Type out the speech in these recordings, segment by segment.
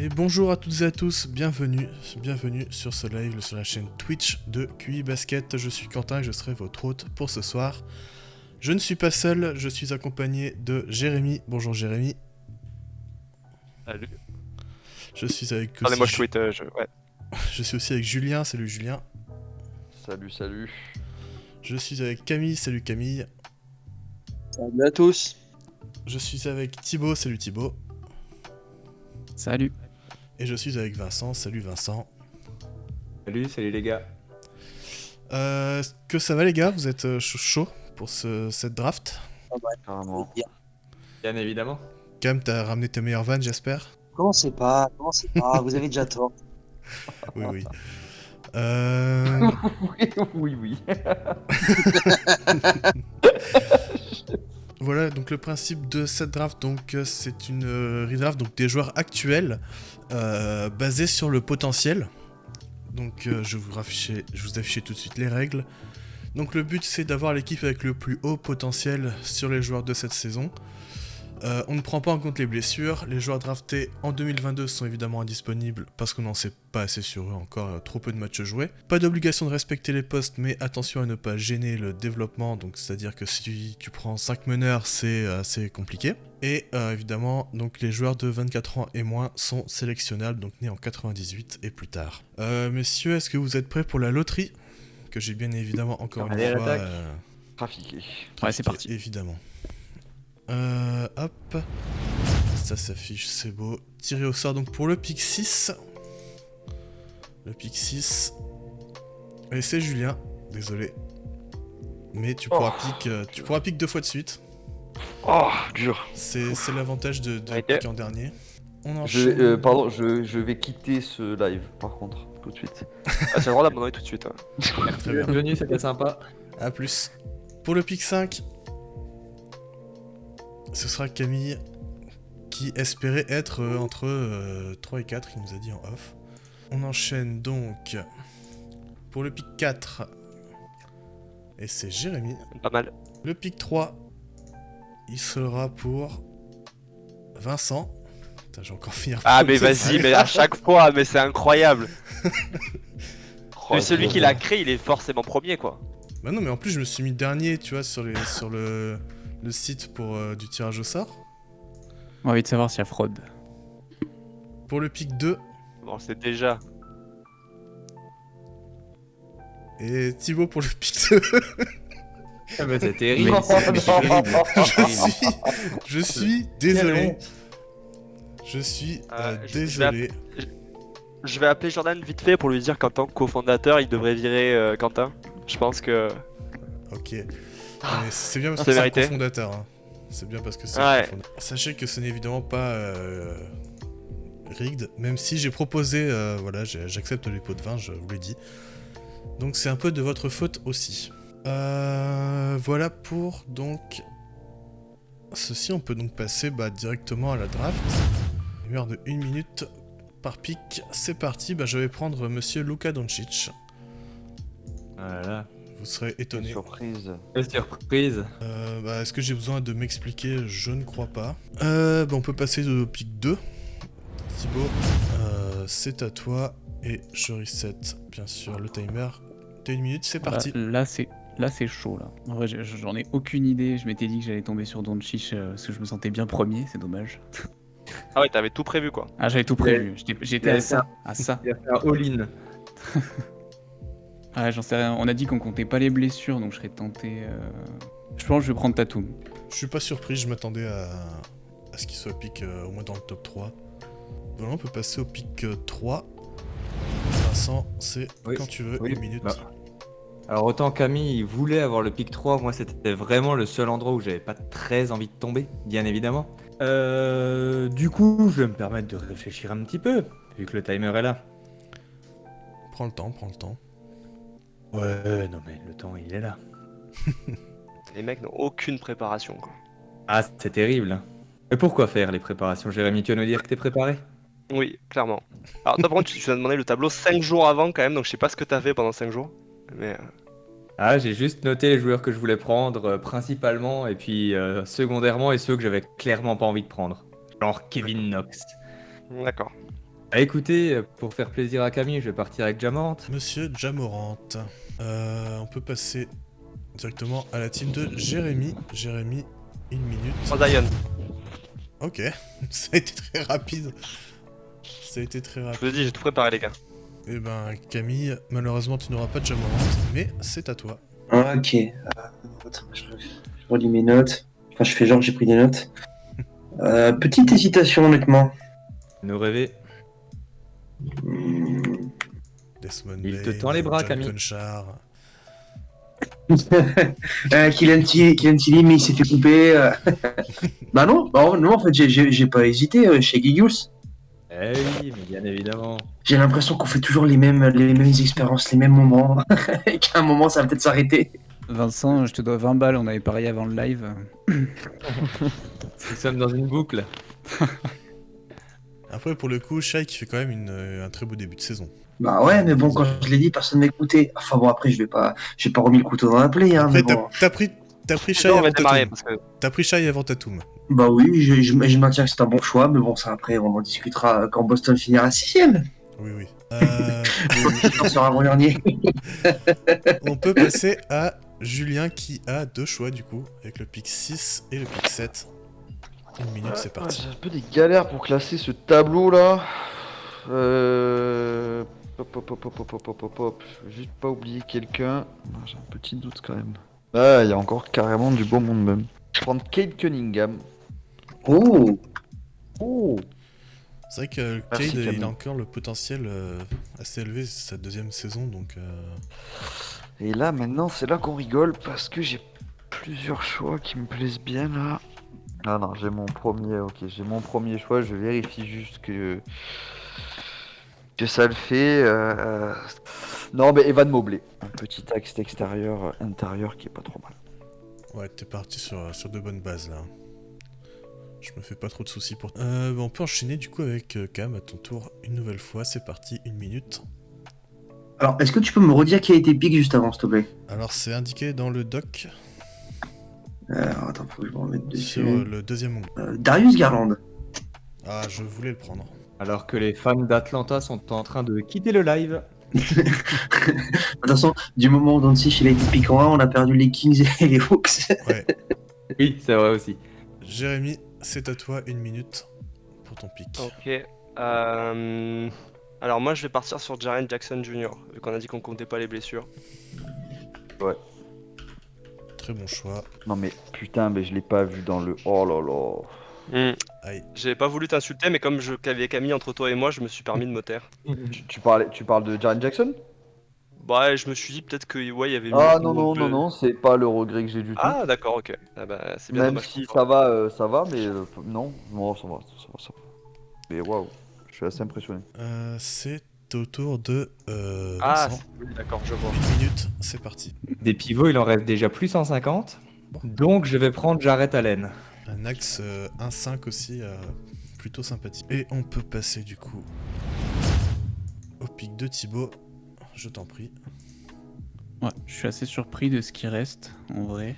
Et bonjour à toutes et à tous, bienvenue sur ce live sur la chaîne Twitch de QI Basket. Je suis Quentin et je serai votre hôte pour ce soir. Je ne suis pas seul, je suis accompagné de Jérémy. Bonjour Jérémy. Salut. Je suis avec Attendez, moi je tweet, ouais. Je suis aussi avec Julien, salut Julien. Salut. Je suis avec Camille, salut Camille. Salut à tous. Je suis avec Thibaut, salut Thibaut. Salut. Et je suis avec Vincent, salut Vincent. Salut les gars. Est-ce que ça va les gars? Vous êtes chaud pour cette draft? Carrément. Bien évidemment. Cam, t'as ramené tes meilleures vannes, j'espère? Commencez pas, vous avez déjà tort. Oui. Oui. Voilà, donc le principe de cette draft, donc c'est une redraft donc des joueurs actuels basés sur le potentiel. Donc je vous afficher tout de suite les règles. Donc le but c'est d'avoir l'équipe avec le plus haut potentiel sur les joueurs de cette saison. On ne prend pas en compte les blessures. Les joueurs draftés en 2022 sont évidemment indisponibles parce qu'on n'en sait pas assez sur eux, encore trop peu de matchs joués. Pas d'obligation de respecter les postes, mais attention à ne pas gêner le développement, donc c'est-à-dire que si tu prends 5 meneurs, c'est assez compliqué. Et évidemment, donc les joueurs de 24 ans et moins sont sélectionnables, donc nés en 98 et plus tard. Messieurs, est-ce que vous êtes prêts pour la loterie? Que j'ai bien évidemment encore une fois Trafiqué. Ouais, c'est parti. Évidemment. Hop. Ça s'affiche, c'est beau. Tiré au sort donc pour le pick 6. Le pick 6. Et c'est Julien, désolé. Mais tu pourras pick 2 fois de suite. Oh, dur. C'est l'avantage de Ok. piquer en dernier. On enchaîne. Je vais quitter ce live par contre, tout de suite. Ah, c'est le droit d'abandonner tout de suite. Hein. Très bien. Bienvenue, c'était sympa. A plus. Pour le pick 5, ce sera Camille qui espérait être entre 3 et 4, il nous a dit en off. On enchaîne donc pour le pick 4. Et c'est Jérémy. Pas mal. Le pick 3, il sera pour Vincent. Putain, j'ai encore finir. Ah, mais vas-y, mais à chaque fois, mais c'est incroyable. Mais celui qui l'a créé, il est forcément premier, quoi. Bah non, mais en plus, je me suis mis dernier, tu vois, sur le site pour du tirage au sort. On a envie de savoir s'il y a fraude. Pour le pick 2, Bon, c'est déjà. et Thibaut pour le pick 2. Ah bah c'est terrible. Je suis désolé. Je suis désolé. Je vais appeler Jordan vite fait pour lui dire qu'en tant que cofondateur, il devrait virer Quentin. Je pense que. Ok. Mais c'est bien parce C'est que c'est le mérité. cofondateur. Hein. C'est bien parce que c'est Ouais. le cofondateur. Sachez que ce n'est évidemment pas rigged, même si j'ai proposé, voilà, j'accepte les pots de vin, je vous l'ai dit. Donc c'est un peu de votre faute aussi. Voilà pour donc ceci. On peut donc passer directement à la draft. Une heure de 1 minute par pick. C'est parti. Je vais prendre Monsieur Luka Doncic. Voilà. Vous serez étonné. Surprise. Est-ce que j'ai besoin de m'expliquer? Je ne crois pas. On peut passer au pick 2. Thibaut, c'est à toi. Et je reset, bien sûr, le timer. T'as 1 minute, c'est parti. Là, c'est chaud là. En vrai, j'en ai aucune idée. Je m'étais dit que j'allais tomber sur Doncic parce que je me sentais bien premier. C'est dommage. Ah ouais, t'avais tout prévu, quoi. Ah, j'avais tout prévu. J'étais à ça. Il a fait un all-in. Ah, j'en sais rien. On a dit qu'on comptait pas les blessures, donc je serais tenté. Je pense que je vais prendre Tatum. Je suis pas surpris, je m'attendais à ce qu'il soit pick au moins dans le top 3. Voilà, on peut passer au pick 3. Vincent, c'est Oui. quand tu veux, Oui. 1 minute. Alors autant Camille il voulait avoir le pick 3, moi c'était vraiment le seul endroit où j'avais pas très envie de tomber, bien évidemment. Du coup, je vais me permettre de réfléchir un petit peu, vu que le timer est là. Prends le temps. Ouais, non mais le temps il est là. Les mecs n'ont aucune préparation, quoi. Ah, c'est terrible. Et pourquoi faire les préparations, Jérémy? Tu vas nous dire que t'es préparé? Oui, clairement. Alors, d'abord, tu nous as demandé le tableau 5 jours avant, quand même, donc je sais pas ce que t'as fait pendant 5 jours. Mais. Ah, j'ai juste noté les joueurs que je voulais prendre, principalement, et puis secondairement, et ceux que j'avais clairement pas envie de prendre. Genre Kevin Knox. D'accord. Ah, écoutez, pour faire plaisir à Camille, je vais partir avec Jamant. Monsieur Jamorant. On peut passer directement à la team de Jérémy. Jérémy, 1 minute. Sans Zion. Ok, ça a été très rapide. Ça a été très Je rapide. vous ai dit, j'ai tout préparé, les gars. Eh ben, Camille, malheureusement, tu n'auras pas de Jamorant, mais c'est à toi. Ok. Attends, je relis mes notes. Enfin, je fais genre que j'ai pris des notes. Petite hésitation, honnêtement. Nous rêver. Hmm. Desmond Il te Bain, tend les bras, John Camille. Conchar. Kylian Tilly, mais il s'est fait couper. Bah non, non, en fait, j'ai pas hésité chez Gigius. Eh oui, mais bien évidemment. J'ai l'impression qu'on fait toujours les mêmes expériences, les mêmes moments. Et qu'à un moment, ça va peut-être s'arrêter. Vincent, je te dois 20 balles, on avait parié avant le live. Nous sommes dans une boucle. Après, pour le coup, Shai qui fait quand même un très beau début de saison. Bah ouais, mais bon, quand je l'ai dit, personne m'écoutait. Enfin bon, après, j'ai pas remis le couteau dans la plaie, hein, Après, mais bon. t'as pris Shai On va avant démarrer, Tatum. parce que... T'as pris Shai avant Tatum. Bah oui, je maintiens que c'est un bon choix, mais bon, ça après, on en discutera quand Boston finira 6ème. Oui, oui. On sera avant-dernier. On peut passer à Julien qui a 2 choix du coup, avec le pick 6 et le pick 7. 1 minute, c'est parti. J'ai un peu des galères pour classer ce tableau là. Hop. Je veux juste pas oublier quelqu'un. Ah, j'ai un petit doute quand même. Ah, il y a encore carrément du beau monde même. Je vais prendre Kate Cunningham. Oh, C'est vrai que Merci, Cade, il Camille. a encore le potentiel assez élevé, c'est sa 2ème saison, donc... Et là maintenant c'est là qu'on rigole parce que j'ai plusieurs choix qui me plaisent bien là. Ah non, j'ai mon premier, ok, j'ai mon premier choix, je vérifie juste que ça le fait. Non mais Evan Mobley, un petit axe extérieur, intérieur qui est pas trop mal. Ouais, t'es parti sur de bonnes bases là. Je me fais pas trop de soucis pour... on peut enchaîner du coup avec Cam, à ton tour, une nouvelle fois, c'est parti, 1 minute. alors, est-ce que tu peux me redire qui a été pick juste avant, s'il te plaît? Alors c'est indiqué dans le doc, Alors, attends, faut que je me remette dessus. sur le 2ème onglet. Darius Garland. Ah, je voulais le prendre. Alors que les fans d'Atlanta sont en train de quitter le live. De toute façon, du moment où Doncic il a été pick en 1, on a perdu les Kings et les Hawks. Ouais, Oui, c'est vrai aussi. Jérémy, c'est à toi, 1 minute pour ton pick. Ok. Alors moi je vais partir sur Jaren Jackson Jr. Vu qu'on a dit qu'on comptait pas les blessures. Très bon choix. Non mais putain, mais je l'ai pas vu dans le... Oh là là. Aïe. J'ai pas voulu t'insulter mais comme je qu'avais Camille entre toi et moi je me suis permis de me taire. Tu parles de Jaren Jackson? Bah je me suis dit peut-être que ouais il y avait Ah mieux non, de- non, non, c'est pas le regret que j'ai du tout. Ah d'accord ok. Ah bah c'est bien Même dommage. si pour toi. ça va, mais non, ça va. Mais waouh, je suis assez impressionné. C'est au tour de Ah Vincent. oui, d'accord je vois. 1 minute, c'est parti. Des pivots, il en reste déjà plus 150. Donc je vais prendre Jarrett Allen. Un axe 1-5 aussi, plutôt sympathique. Et on peut passer du coup au pic de Thibaut. Je t'en prie. Ouais, je suis assez surpris de ce qui reste, en vrai.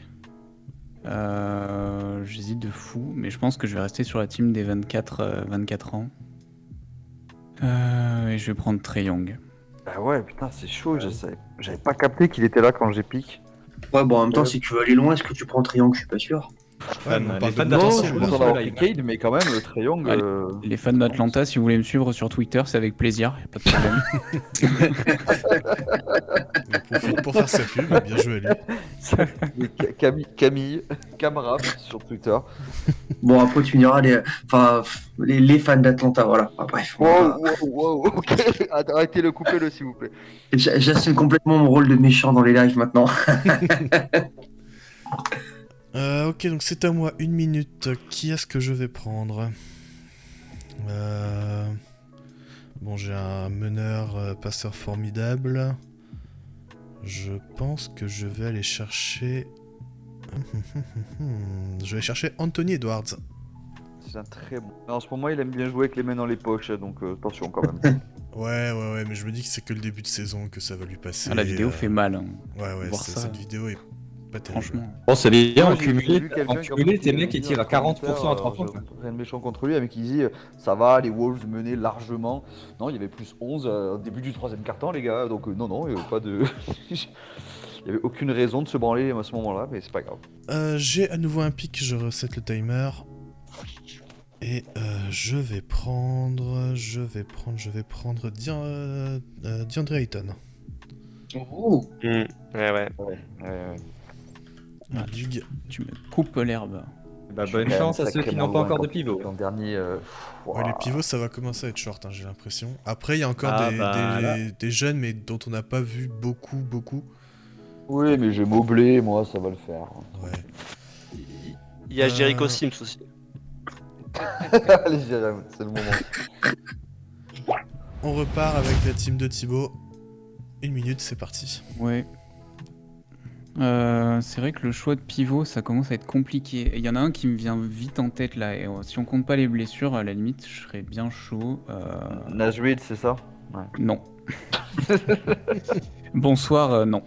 J'hésite de fou, mais je pense que je vais rester sur la team des 24 ans. Et je vais prendre Trae Young. Ah ouais, putain, c'est chaud, j'avais pas capté qu'il était là quand j'ai piqué. Ouais, bon, en même temps, si tu veux aller loin, est-ce que tu prends Triangle? Je suis pas sûr. Ouais, mais on les parle fans de d'Atlanta, Non, potentiel, je je là. pense pense qu'on avoir va pris Cade, mais quand même, le Triangle. Allez. Les fans d'Atlanta, si vous voulez me suivre sur Twitter, c'est avec plaisir, y a pas de problème. Il profite pour faire sa pub, bien joué à lui. Camille, Camara sur Twitter. Bon, après, tu me diras les fans d'Atlanta, voilà. Ah, bref, Wow, ok, arrêtez le couper-le s'il vous plaît. j'assume complètement mon rôle de méchant dans les lives maintenant. Ok, donc c'est à moi, 1 minute. Qui est-ce que je vais prendre Bon, j'ai un meneur passeur formidable. Je pense que je vais aller chercher... Je vais chercher Anthony Edwards. C'est un très bon. En ce moment, il aime bien jouer avec les mains dans les poches, donc attention quand même. Ouais, mais je me dis que c'est que le début de saison, que ça va lui passer. Ah, la vidéo fait mal. Hein. Ouais, voir ça. cette vidéo est Pas terrible. Franchement. Bon, c'est bien, Moi, en j'ai cumulé, vu quelqu'un qui t'es mecs qui tirent à 40% à 3 points. Rien de méchant contre lui, avec qui dit ça va, les Wolves menaient largement. Non, il y avait plus 11 au début du troisième quart-temps, les gars. Donc, non, il n'y avait pas de. Il n'y avait aucune raison de se branler à ce moment-là, mais c'est pas grave. J'ai à nouveau un pic, je reset le timer. Et je vais prendre DeAndre Ayton. Oh, Ouais, ouais. Ah, Dug. Tu me coupes l'herbe. Bah, bonne chance à ceux qui n'ont pas encore de pivot. L'an dernier. Ouais, les pivots, ça va commencer à être short, hein, j'ai l'impression. Après, il y a encore Ah, des, bah, des- là. des jeunes, mais dont on n'a pas vu beaucoup. Oui, mais j'ai moblé, moi, ça va le faire. Ouais. Il y a Jericho Sims aussi. Allez, Jérém, c'est le moment. On repart avec la team de Thibaut. 1 minute, c'est parti. Ouais. C'est vrai que le choix de pivot, ça commence à être compliqué. Il y en a un qui me vient vite en tête là. Et si on compte pas les blessures, à la limite, je serais bien chaud. Najrid, c'est ça? Non. Bonsoir, non.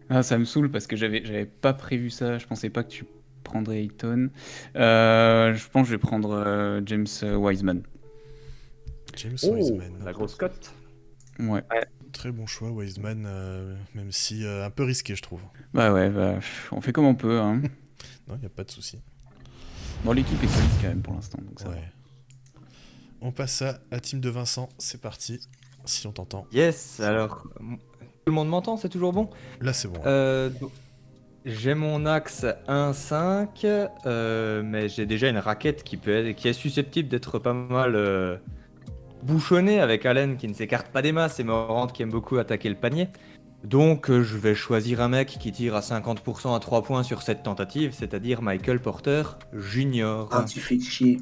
Ah, ça me saoule parce que j'avais pas prévu ça. Je pensais pas que tu prendrais Ayton. Je pense que je vais prendre James Wiseman. James Oh, Wiseman. la grosse cote. Ouais. Très bon choix, Wiseman, même si un peu risqué, je trouve. Bah ouais, on fait comme on peut. Hein. Non, il a pas de souci. Bon, l'équipe est solide quand même pour l'instant. Donc ça va. Ouais. On passe à la team de Vincent, c'est parti. Si on t'entend. Yes, alors, tout le monde m'entend, c'est toujours bon? Là, c'est bon. Donc, j'ai mon axe 1-5, mais j'ai déjà une raquette qui est susceptible d'être pas mal bouchonnée, avec Allen qui ne s'écarte pas des masses et Morant qui aime beaucoup attaquer le panier. Donc je vais choisir un mec qui tire à 50% à 3 points sur cette tentative, c'est-à-dire Michael Porter Jr. ah, tu fais chier.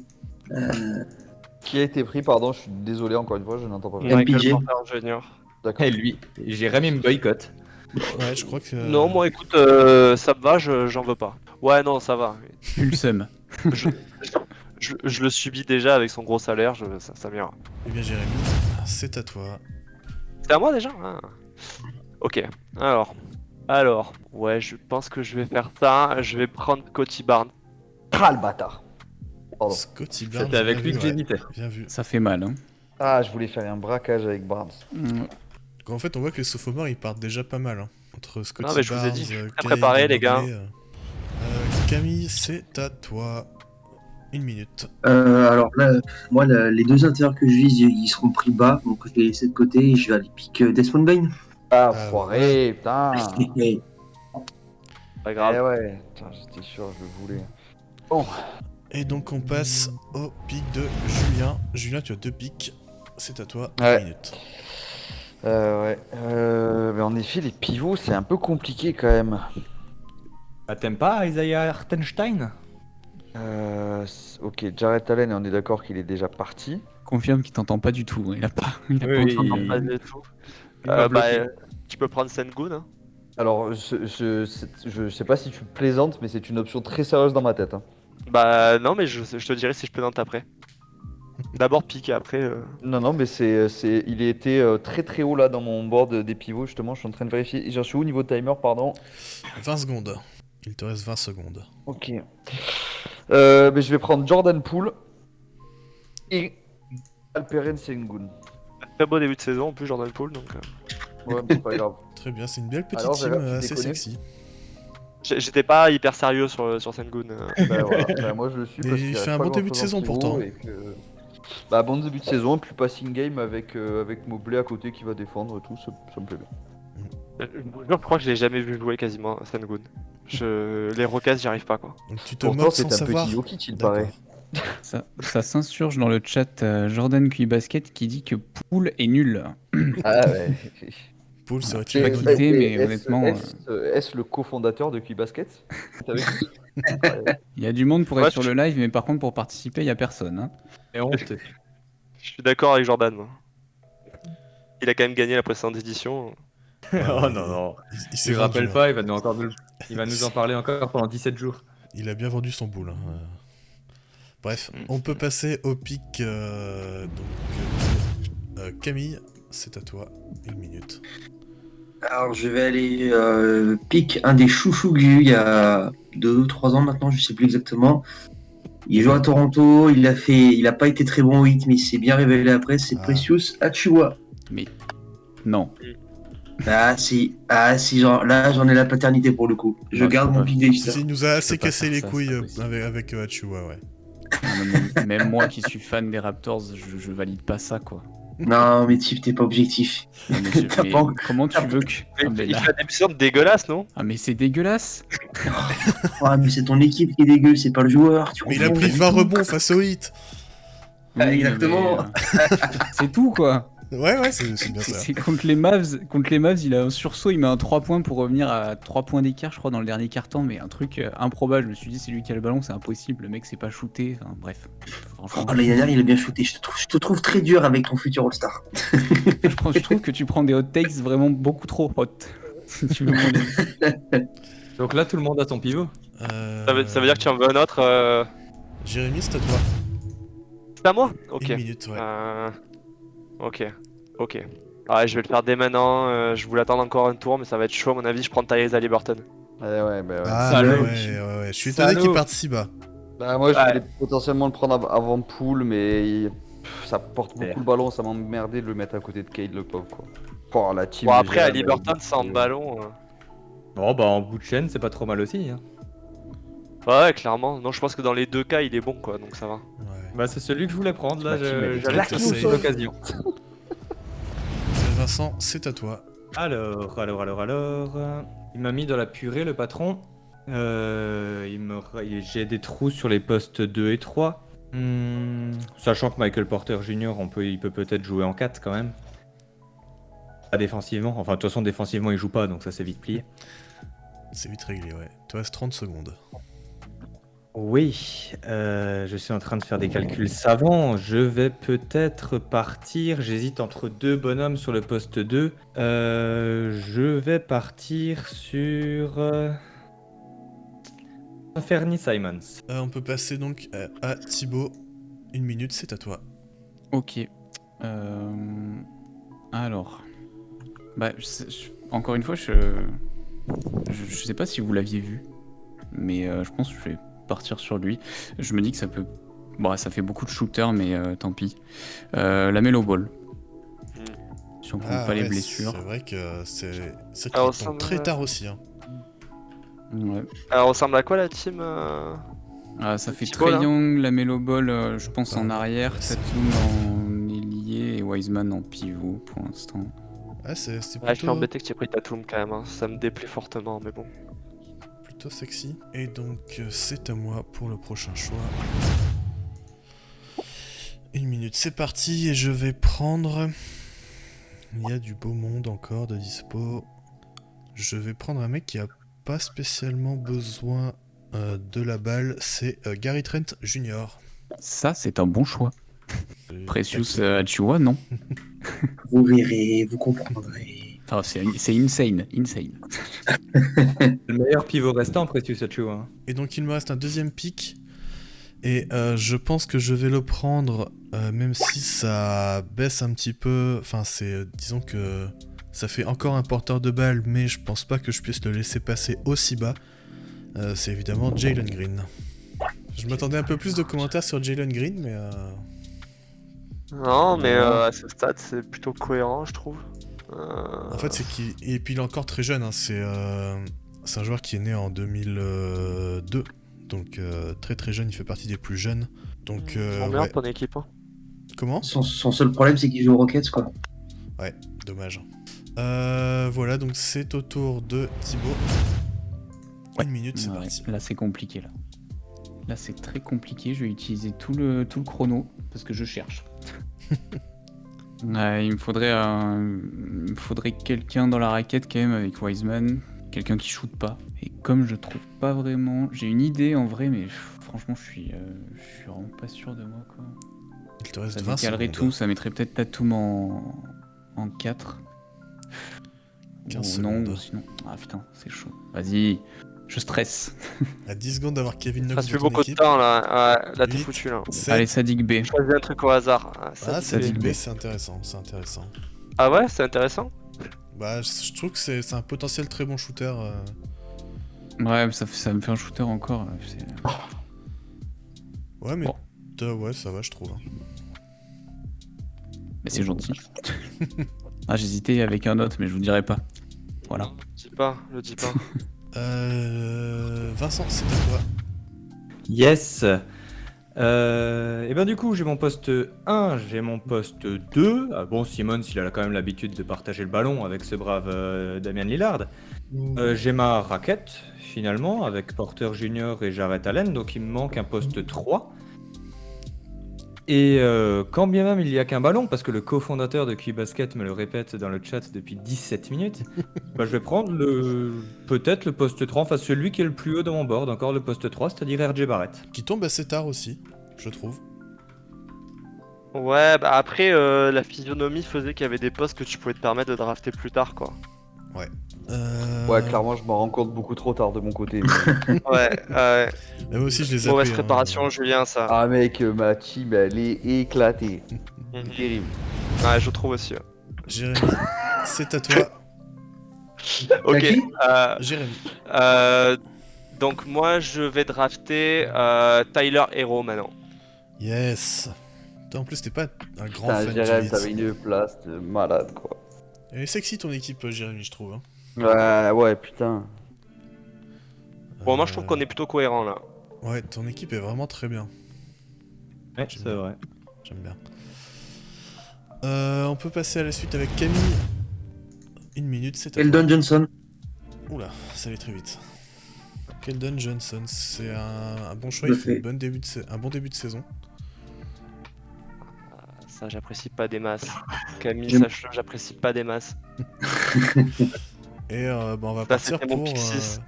Qui a été pris, pardon, je suis désolé encore une fois, je n'entends pas. Michael MPG. Porter Jr. D'accord. Et lui, Jérémy me boycotte. Ouais, je crois que. Non, moi écoute, ça me va, j'en veux pas. Ouais, non, ça va. Plus le seum. Je le subis déjà avec son gros salaire, ça m'ira. Eh bien, Jérémy, c'est à toi. C'est à moi déjà? Ah. Ok, alors, ouais, je pense que je vais faire ça. Je vais prendre Scottie Barnes. Ah, le bâtard. Pardon. Scottie Barnes. C'était avec bien lui vu, que ouais. j'hésitais. Bien vu. Ça fait mal. Hein. Ah, je voulais faire un braquage avec Barnes. En fait, on voit que les sophomores, ils partent déjà pas mal. Hein. Entre Scottie Non, mais je vous ai Barnes, dit, je suis très Kay, préparé, les gars. Mobley, Camille, c'est à toi. 1 minute. Alors là, moi, les deux intérieurs que je vise, ils seront pris bas, donc je vais les laisser de côté et je vais aller pick Desmond Bain. Ah, Ah, foiré, putain. Pas Eh grave. ouais, putain, j'étais sûr, je le voulais. Bon, Et donc, on passe au pic de Julien. Julien, tu as 2 pics. C'est à toi. 1 Ouais. minute. ouais. Mais en effet, les pivots, c'est un peu compliqué quand même. Ah, t'aimes pas Isaiah Hartenstein? Ok, Jarrett Allen, on est d'accord qu'il est déjà parti. Confirme qu'il t'entend pas du tout. Il a pas Oui, entendu. Pas du tout. Il m'a bloqué. Tu peux prendre Sengun, hein. Alors, je sais pas si tu plaisantes, mais c'est une option très sérieuse dans ma tête. Hein. Bah non, mais je te dirai si je plaisante après. D'abord pique et après... Non, mais il a été très très haut là dans mon board des pivots, justement. Je suis en train de vérifier. J'en suis où au niveau timer, pardon? 20 secondes. Il te reste 20 secondes. Ok. Mais je vais prendre Jordan Poole et Alperen Sengun. Très beau début de saison en plus, Jordan Poole, donc... Ouais, mais c'est pas grave. Très bien, c'est une belle petite Alors, team Gérard, tu assez déconnes sexy. J'étais pas hyper sérieux sur Sengun. Bah, voilà. Bah, moi je le suis Mais parce il qu'il fait reste un pas bon début de grand-chose en saison, pivot pourtant. et que- Bah bon début de saison, puis passing game avec Mobley à côté qui va défendre et tout, ça me plaît bien. Je crois que je l'ai jamais vu jouer quasiment Sengun. Les Rockets, j'y arrive pas quoi. Donc tu te Pourtant moques c'est sans un savoir. petit Jokic il D'accord. paraît. Ça s'insurge dans le chat Jordan Cui Basket qui dit que Poole est nul. Ah ouais. Paul, c'est vrai que J'ai pas tu quitté, rigoles. mais honnêtement, Est-ce le cofondateur de Q-Basket? Il y a du monde pour Ouais, être sur le live, mais par contre pour participer, il y a personne. Hein. Et honteux. Je suis d'accord avec Jordan. Moi. Il a quand même gagné la précédente édition. Oh non. Il Je s'est me rappelle vendu, pas, il va nous en parler encore pendant 17 jours. Il a bien vendu son boule. Hein. Bref, on peut passer au pic Camille, c'est à toi. 1 minute. Alors, je vais aller pick un des chouchous que j'ai eu il y a 2 ou 3 ans maintenant, je sais plus exactement. Il joue à Toronto, il a pas été très bon au hit, mais il s'est bien révélé après, c'est Ah. Precious Achiuwa. Mais non. Ah si, là j'en ai la paternité pour le coup. Je Non, garde je mon peux pick pas. des Si, si, il nous a assez peux pas cassé faire les ça, c'est couilles pas possible. avec Achua, ouais. Non, même moi qui suis fan des Raptors, je valide pas ça, quoi. Non, mais Tiff, t'es pas objectif. Non, mais T'as mais pas- comment tu veux que... Ah, mais Il là- fait des émissions dégueulasses, non? Ah, mais c'est dégueulasse. Ah, mais c'est ton équipe qui est dégueu, c'est pas le joueur. Tu Mais il a confonds. pris 20 rebonds face au hit. Oui, exactement. mais, c'est tout, quoi. Ouais, c'est bien ça. C'est contre les Mavs, il a un sursaut, il met un 3 points pour revenir à 3 points d'écart, je crois, dans le dernier quart-temps, mais un truc improbable. Je me suis dit, c'est lui qui a le ballon, c'est impossible, le mec s'est pas shooté. Enfin, bref. Franchement, Oh, l'année dernière, il a bien shooté. Je te trouve très dur avec ton futur All-Star. je trouve que tu prends des hot takes vraiment beaucoup trop hot. Si tu veux mon avis. Donc là, tout le monde a son pivot. Ça veut dire que tu en veux un autre. Jérémy, c'est à toi. C'est à moi? Ok. Une minute, ouais. Ok. Ouais, je vais le faire dès maintenant. Je voulais attendre encore un tour, mais ça va être chaud à mon avis. Je prends Tyrese Haliburton. Ouais. Ah, Salaud. ouais. Je suis étonné Salaud. qu'il parte si bas. Bah, moi, je Ouais. voulais potentiellement le prendre avant Poole, mais ça porte Super. beaucoup le ballon, ça m'emmerdait de le mettre à côté de Cade, le pauvre, quoi. Oh, la team. Bon, après, déjà, Haliburton sans ballon. Bon, bah en bout de chaîne, c'est pas trop mal aussi. Hein. Ouais, clairement. Non, je pense que dans les deux cas, il est bon, quoi. Donc ça va. Ouais. Bah, c'est celui que je voulais prendre là. Ma team, elle est J'avais claquée tout au sur sol. l'occasion. Vincent, c'est à toi. Alors. Il m'a mis dans la purée, le patron. J'ai des trous sur les postes 2 et 3. Sachant que Michael Porter Jr., il peut peut-être jouer en 4 quand même. Pas défensivement. Enfin, de toute façon, défensivement, il joue pas, donc ça c'est vite plié. C'est vite réglé, ouais. Tu restes 30 secondes. Oui, je suis en train de faire des calculs savants. Je vais peut-être partir. J'hésite entre deux bonhommes sur le poste 2. Je vais partir sur Fernie Simons. On peut passer donc à Thibaut. Une minute, c'est à toi. Ok. Alors. Bah, encore une fois, je sais pas si vous l'aviez vu, mais je pense que je vais partir sur lui. Je me dis que ça peut. Bon, ça fait beaucoup de shooters, mais tant pis. La Melo Ball. Si on compte pas les ouais, blessures. C'est vrai que c'est qu'il Alors, tombe ça très me- tard aussi. Hein. Ouais. Elle ressemble à quoi la team Ça fait Thibaut, Trae là Young, la Melo Ball, je pense en Ah, arrière, ouais, c'est- Tatum en ailier et Wiseman en pivot pour l'instant. Ouais, c'est plutôt, Ouais, je suis embêté que tu aies pris Tatum quand même. Hein. Ça me déplaît fortement, mais bon. plutôt sexy. Et donc, c'est à moi pour le prochain choix. Une minute, c'est parti. Et je vais prendre... Il y a du beau monde encore de dispo. Je vais prendre un mec qui a pas spécialement besoin de la balle. C'est Gary Trent Jr. Ça, c'est un bon choix. Precious Achiuwa, non. Vous verrez, vous comprendrez. Enfin, c'est insane. Le meilleur pivot restant, Precious Achiuwa. Hein. Et donc il me reste un deuxième pick. Et je pense que je vais le prendre, même si ça baisse un petit peu. Enfin, disons que ça fait encore un porteur de balle, mais je pense pas que je puisse le laisser passer aussi bas. C'est évidemment Jalen Green. Je m'attendais un peu plus de commentaires sur Jalen Green, mais Non, mais à ce stade, c'est plutôt cohérent, je trouve. en fait, c'est qu'il. Et puis il est encore très jeune, hein. C'est un joueur qui est né en 2002. Donc très très jeune, il fait partie des plus jeunes. Donc Emmerde ouais. ton équipe. Hein. Comment? Son seul problème, c'est qu'il joue aux Rockets, quoi. Ouais, dommage. Voilà, donc c'est au tour de Thibaut. Une minute, c'est Ouais, parti. là, c'est compliqué, là. Là, c'est très compliqué. Je vais utiliser tout le chrono parce que je cherche. Ouais, il me faudrait quelqu'un dans la raquette quand même avec Wiseman. Quelqu'un qui shoot pas. Et comme je trouve pas vraiment... J'ai une idée en vrai, mais franchement, je suis vraiment pas sûr de moi, quoi. Il te reste Ça 20 décalerait secondes. tout, ça mettrait peut-être Tatum en 4. 15 non, secondes. ou sinon... Ah putain, c'est chaud. Vas-y, je stresse. À 10 secondes d'avoir Kevin Ça Knox se de fait ton beaucoup de équipe. temps là. Ouais, là, t'es Huit. foutu là. 7. Allez, Sadik B. Choisis un truc au hasard. Ah, Sadik Sadik B. B, c'est intéressant, c'est intéressant. Ah ouais, c'est intéressant. Bah, je trouve que c'est un potentiel très bon shooter. Ouais, mais ça me fait un shooter encore. Ouais, mais Bon. ouais, ça va, je trouve. Mais c'est gentil. Ah, j'hésitais avec un autre, mais je vous dirai pas. Voilà. Le dis pas. Vincent, c'est à toi. Yes. Et ben du coup, j'ai mon poste 1, j'ai mon poste 2. Ah bon, Simmons, il a quand même l'habitude de partager le ballon avec ce brave Damian Lillard. J'ai ma raquette, finalement, avec Porter Junior et Jarrett Allen, donc il me manque un poste 3. Et quand bien même il n'y a qu'un ballon, parce que le cofondateur de QBasket me le répète dans le chat depuis 17 minutes, bah, je vais prendre peut-être le poste 3, enfin celui qui est le plus haut de mon board, encore le poste 3, c'est-à-dire RJ Barrett. Qui tombe assez tard aussi, je trouve. Ouais, bah après, la physionomie faisait qu'il y avait des postes que tu pouvais te permettre de drafter plus tard, quoi. Ouais, clairement, je m'en rends compte beaucoup trop tard de mon côté. Ouais, Mais moi aussi, je les ai mauvaise appris, préparation, Julien, ça. Ah mec, ma team, elle est éclatée. Mhm. Terrible. Ouais, je trouve aussi. Ouais. Jérémy, c'est à toi. Ok. qui Jérémy. Donc moi, je vais drafter Tyler Hero maintenant. Yes. Toi, en plus, t'es pas un grand Putain, fan Jérém, du t'avais Hits. une place de malade, quoi. Elle est sexy ton équipe, Jérémy, je trouve. Hein. Ouais, putain. Bon, moi, je trouve qu'on est plutôt cohérent là. Ouais, ton équipe est vraiment très bien. Ouais, c'est vrai. J'aime bien. On peut passer à la suite avec Camille. 1 minute, c'est à toi. Eldon Johnson. Oula, ça allait très vite. Keldon Johnson, c'est un bon choix, Tout il à fait fait. un bon début de saison. Ça, j'apprécie pas des masses. Camille, J'aime- sache-le, j'apprécie pas des masses. Et on va Ça, partir c'était mon pour... pick 6.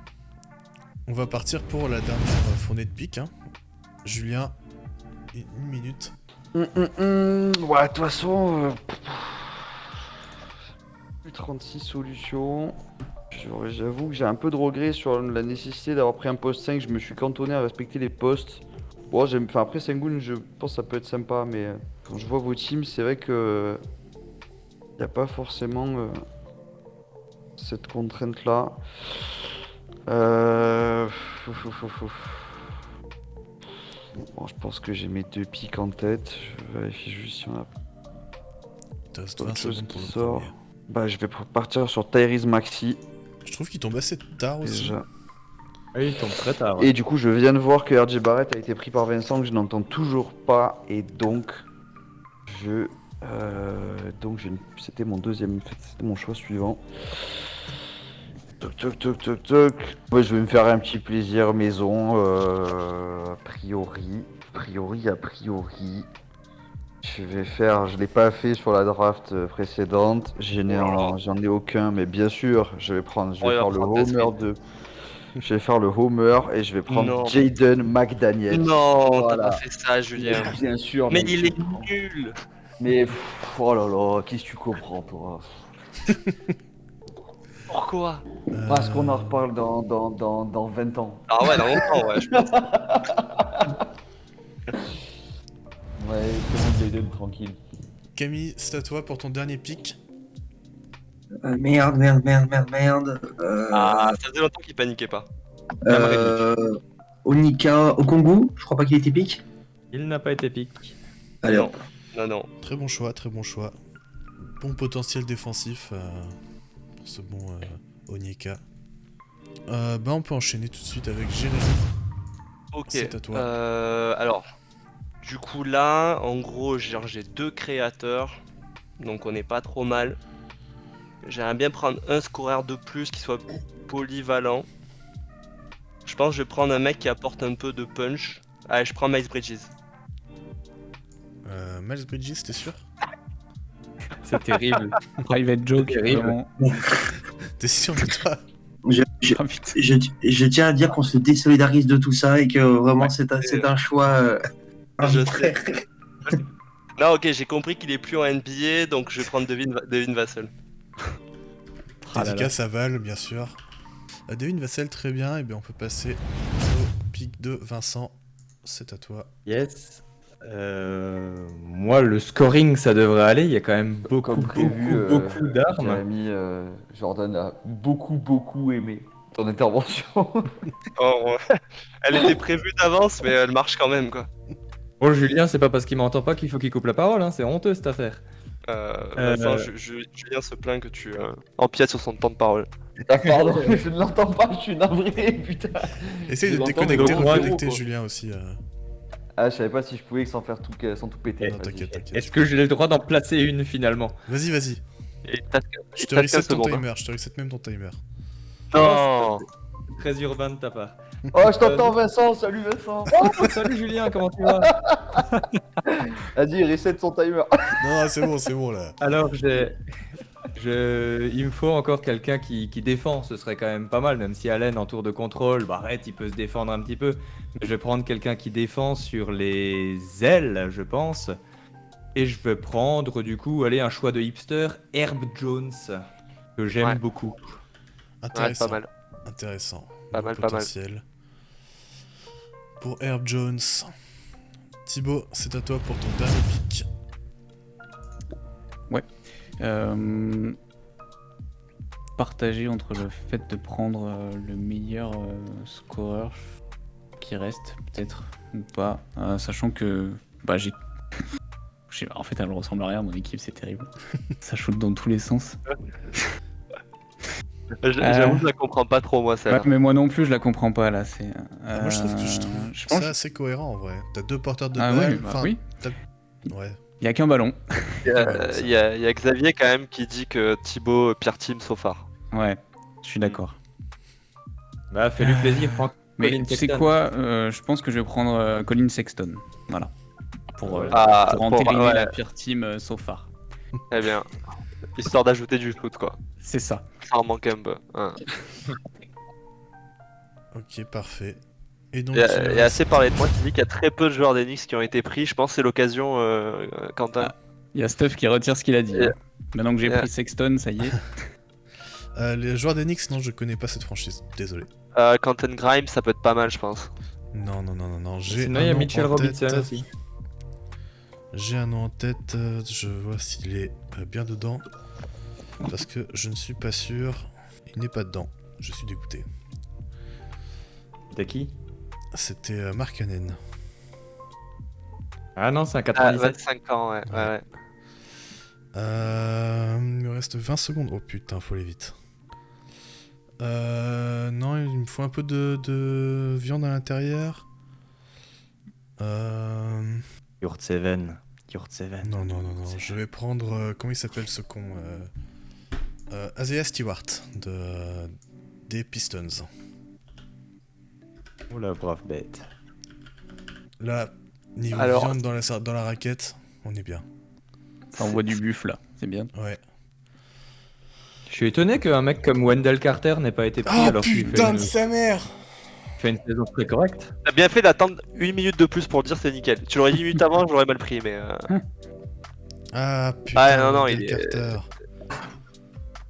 on va partir pour la dernière fournée de pique. Hein. Julien, 1 minute. Ouais, de toute façon, 36 solutions. J'avoue que j'ai un peu de regret sur la nécessité d'avoir pris un poste 5. Je me suis cantonné à respecter les postes. Bon, après Sengun, je pense que ça peut être sympa, mais quand je vois vos teams, c'est vrai que il n'y a pas forcément cette contrainte-là. Bon, je pense que j'ai mes 2 pics en tête. Je vérifie juste si on a Il te reste autre 20 chose secondes pour qui le sort. premier. Bah, je vais partir sur Tyrese Maxey Je trouve qu'il tombe assez tard aussi. déjà. Oui, il tombe très tard. Ouais. Et du coup, je viens de voir que RJ Barrett a été pris par Vincent, que je n'entends toujours pas. Et donc, c'était mon c'était mon choix suivant. Toc toc toc toc toc. Ouais, je vais me faire un petit plaisir maison. A priori. Je l'ai pas fait sur la draft précédente. J'en ai aucun, mais bien sûr, je vais faire le homer Je vais faire le homer et je vais prendre Non. Jaden McDaniels. Non, Voilà. t'as pas fait ça, Julien. Bien sûr. Mais mec. il est nul. Mais oh là là, qu'est-ce que tu comprends, toi? Pourquoi? Parce qu'on en reparle dans 20 ans. Ah ouais, dans longtemps, ouais, je pense. Ouais, c'est bon, Jaden, tranquille. Camille, c'est à toi pour ton dernier pick. Merde. Ah, ça faisait longtemps qu'il paniquait pas. Onika Okongu, je crois pas qu'il était pick. Il n'a pas été pick. Allez, Non. Non. Très bon choix, très bon choix. Bon potentiel défensif pour ce bon Onyeka. On peut enchaîner tout de suite avec Jérémy. Ok. C'est à toi. Alors, du coup là, en gros, j'ai 2 créateurs, donc on n'est pas trop mal. J'aimerais bien prendre un scoreur de plus qui soit polyvalent. Je pense que je vais prendre un mec qui apporte un peu de punch. Allez, je prends Miles Bridges. Miles Bridges, t'es sûr? C'est terrible. Private joke, Terrible. vraiment. T'es sûr de toi? je, Ah, putain. je tiens à dire qu'on se désolidarise de tout ça et que vraiment c'est un choix. Je arbitraire. Non, ok, j'ai compris qu'il est plus en NBA, donc je vais prendre Devin Vassell. Ah là là. Dédicace à Val, bien sûr. Devin Vassell, très bien. Et bien on peut passer au pick de Vincent. C'est à toi. Yes. Moi, le scoring, ça devrait aller. Il y a quand même beaucoup, Comme prévu, beaucoup d'armes. Jérémy, Jordan a beaucoup aimé ton intervention. Oh, ouais. Elle était prévue d'avance, mais elle marche quand même, quoi. Bon, Julien, c'est pas parce qu'il m'entend pas qu'il faut qu'il coupe la parole, hein. C'est honteux cette affaire. Vincent, Julien se plaint que tu empiètes sur son temps de parole. Ah, pardon, je ne l'entends pas, je suis navré, putain. Essaye Je de l'entends, déconnecter, mais gros, reconnecter quoi. Julien aussi. Ah, je savais pas si je pouvais sans faire sans tout péter. Non, Vas-y. t'inquiète, t'inquiète. Est-ce que j'ai le droit d'en placer une finalement? Vas-y, vas-y. Et t'as Je te t'as reset 15 ton secondes, hein. timer, je te reset même ton timer. Non. Très urbain de ta part. Oh, je t'entends, Vincent, salut Vincent. Oh, salut Julien, comment tu vas? Vas-y, reset son timer. Non, c'est bon là. Alors, il me faut encore quelqu'un qui défend, ce serait quand même pas mal, même si Allen en tour de contrôle, bah arrête, il peut se défendre un petit peu. Mais je vais prendre quelqu'un qui défend sur les ailes, je pense. Et je vais prendre du coup, allez, un choix de hipster, Herb Jones, que j'aime Ouais. beaucoup. Ouais, Intéressant. pas mal. Intéressant. Pas Bon mal, pas mal. potentiel. Pour Herb Jones. Thibaut, c'est à toi pour ton dernier pick. Partagé entre le fait de prendre le meilleur scoreur qui reste, peut-être, ou pas, sachant que bah, en fait, elle ressemble à rien, mon équipe, c'est terrible. Ça shoot dans tous les sens. J'avoue, je la comprends pas trop, moi, Ouais, celle-là. mais moi non plus, je la comprends pas, là. C'est, Moi, je trouve je pense ça assez cohérent en vrai. T'as deux porteurs de Ah balles. oui, bah oui. Ouais. Il y a qu'un ballon. Il y a Xavier, quand même, qui dit que Thibaut, pire team, so far. Ouais, je suis d'accord. Bah, fais-lui plaisir, prends Mais Colin tu sais Sexton. quoi, je pense que je vais prendre Colin Sexton. Voilà. Pour Pour entériner ouais, la pire team so far. eh bien, histoire d'ajouter du foot, quoi. C'est ça. Ça en manque un peu. Hein. Ok, parfait. Et donc, Il y il a, me il y a reste- assez parlé de moi qui dit qu'il y a très peu de joueurs d'Enix qui ont été pris. Je pense que c'est l'occasion, Quentin. Ah. Il y a Stuff qui retire ce qu'il a dit. Yeah. Hein. Maintenant que j'ai Yeah. pris Sexton, ça y est. Les joueurs d'Enix, non, je connais pas cette franchise. Désolé. Quentin Grimes, ça peut être pas mal, je pense. Non. J'ai Sinon, un il y a nom Mitchell en Robinson tête. aussi. J'ai un nom en tête. Je vois s'il est bien dedans. Parce que je ne suis pas sûr. Il n'est pas dedans. Je suis dégoûté. T'as qui? C'était Mark Cannon. Ah non, c'est un Ah, 97. 25 ans, ouais. ouais. Il me reste 20 secondes. Oh putain, faut aller vite. Non, il me faut un peu de viande à l'intérieur. Yurtseven. Non. Je vais prendre. Comment il s'appelle ce con Isaiah Stewart des Pistons. Oh la brave bête. Là, niveau Alors- viande dans la raquette, on est bien. Ça envoie du buff là. C'est bien. Ouais. Je suis étonné qu'un mec comme Wendell Carter n'ait pas été pris Oh alors qu'il putain de fait sa mère une saison très correcte. T'as bien fait d'attendre 1 minute de plus pour le dire, c'est nickel. Tu l'aurais dit 1 minute avant, j'aurais mal pris, mais. Ah putain, Ah, non, Wendell il est- Carter.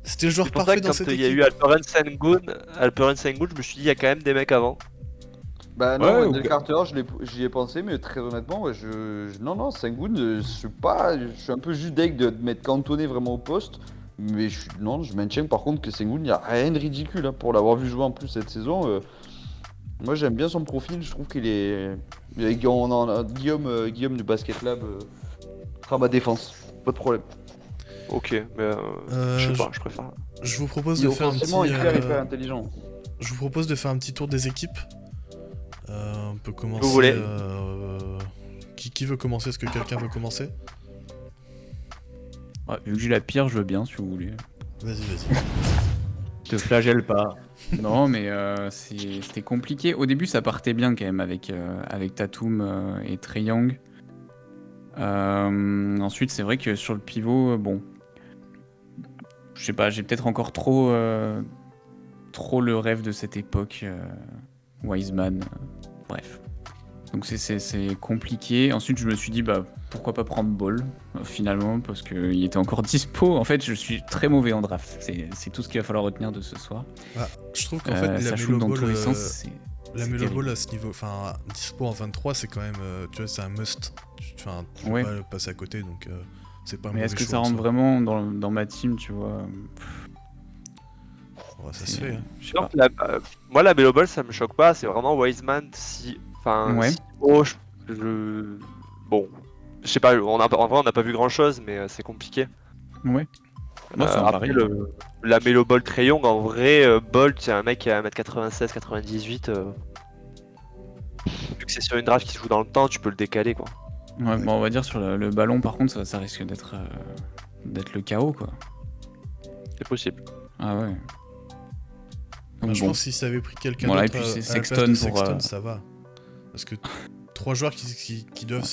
C'était le joueur C'est pour ça parfait que dans quand cette il y a équipe. eu Alperen Sengun, je me suis dit, il y a quand même des mecs avant. Bah non, Ouais, Wendell ou- Carter, j'y ai pensé, mais très honnêtement, ouais, non, Sengun, je suis un peu juste deg de mettre Cantone vraiment au poste, mais non, je maintiens par contre que Sengun, il n'y a rien de ridicule, hein, pour l'avoir vu jouer en plus cette saison. Moi j'aime bien son profil, je trouve qu'il est... Guillaume du Basket Lab fera ma défense, pas de problème. Ok, mais je sais pas, je préfère. Je vous propose Il est de faire un petit. offensivement hyper intelligent. Je vous propose de faire un petit tour des équipes. On peut commencer. Vous voulez Qui veut commencer? Est-ce que quelqu'un veut commencer? Ouais, vu que j'ai la pire, je veux bien si vous voulez. Vas-y. Te flagelle pas. Non, mais c'était compliqué. Au début, ça partait bien quand même avec Tatum et Trae Young. Ensuite, c'est vrai que sur le pivot, bon, je sais pas, j'ai peut-être encore trop le rêve de cette époque, Wiseman, bref. Donc c'est compliqué. Ensuite, je me suis dit, bah pourquoi pas prendre Ball finalement, parce qu'il était encore dispo. En fait, je suis très mauvais en draft. C'est tout ce qu'il va falloir retenir de ce soir. Ah, je trouve qu'en fait, il a Ça mis shoot le dans ball, tous les sens. La C'est Melo terrible. Ball à ce niveau, enfin, dispo en 23, c'est quand même, tu vois, c'est un must. Enfin, tu peux Ouais. pas le passer à côté, donc c'est pas un Mais mauvais est-ce que choix ça en rentre soi. vraiment dans ma team, tu vois? Ouais, ça se C'est- fait, hein. Je sais Non, pas. moi, la Melo Ball, ça me choque pas. C'est vraiment Wiseman. Ouais. Si haut, bon, je sais pas. En vrai, on n'a pas vu grand chose, mais c'est compliqué. Ouais. Moi, c'est un Après, pari. la Melo Ball Trae Young, en vrai, Bolt, c'est un mec qui a 1m96, 98. Vu que c'est sur une draft qui se joue dans le temps, tu peux le décaler, quoi. Ouais, bon, on va dire sur le ballon, par contre, ça risque d'être le chaos, quoi. C'est possible. Ah ouais. Moi, Donc je bon. pense que si ça avait pris quelqu'un Voilà, et d'autre puis c'est à la place Sexton de pour, Sexton, ça va. Parce que 3 joueurs qui doivent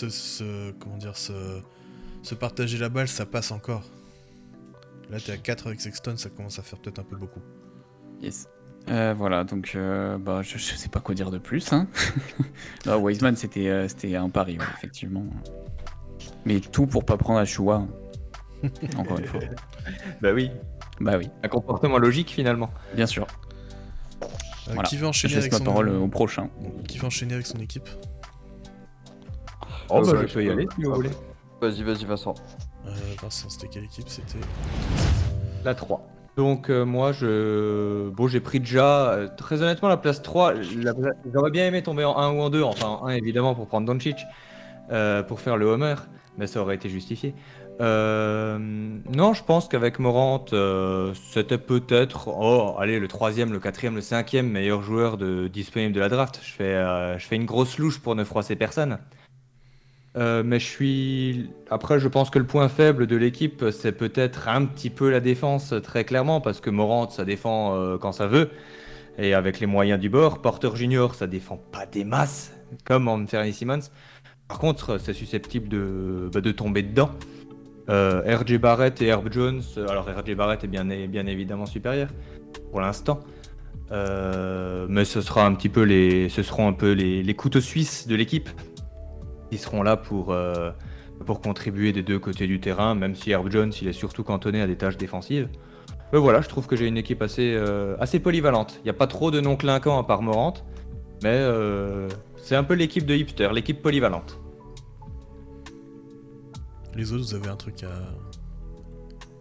comment dire, se partager la balle, ça passe encore. Là, t'es à 4 avec Sexton, ça commence à faire peut-être un peu beaucoup. Yes. Voilà, donc bah, je sais pas quoi dire de plus. Hein. Non, Wiseman, c'était un pari, ouais, effectivement. Mais tout pour pas prendre Ashua. Encore une fois. Bah oui, Bah oui, un comportement logique finalement. bien sûr. Voilà. Qui veut Je enchaîner laisse avec ma son parole au prochain. Qui veut enchaîner avec son équipe? Oh bah ouais, je peux y aller si vous voulez. Vas-y, Vincent. Vincent, c'était quelle équipe? C'était... La 3. Donc moi j'ai pris déjà très honnêtement la place 3, j'aurais bien aimé tomber en 1 ou en 2, enfin en 1 évidemment pour prendre Doncic pour faire le homer, mais ça aurait été justifié. Non, je pense qu'avec Morant, c'était peut-être allez, le 3e, le 4e, le 5e meilleur joueur disponible de la draft. Je fais une grosse louche pour ne froisser personne. Mais après, je pense que le point faible de l'équipe, c'est peut-être un petit peu la défense, très clairement, parce que Morant, ça défend quand ça veut, et avec les moyens du bord. Porter Junior, ça défend pas des masses, comme Anthony Simmons. Par contre, c'est susceptible de tomber dedans. RJ Barrett et Herb Jones, alors RJ Barrett est bien évidemment supérieur, pour l'instant. Mais ce seront un peu les couteaux suisses de l'équipe. Ils seront là pour contribuer des deux côtés du terrain, même si Herb Jones il est surtout cantonné à des tâches défensives. Mais voilà, je trouve que j'ai une équipe assez polyvalente. Il n'y a pas trop de noms clinquants à part Morant, mais c'est un peu l'équipe de hipster, l'équipe polyvalente. Les autres, vous avez un truc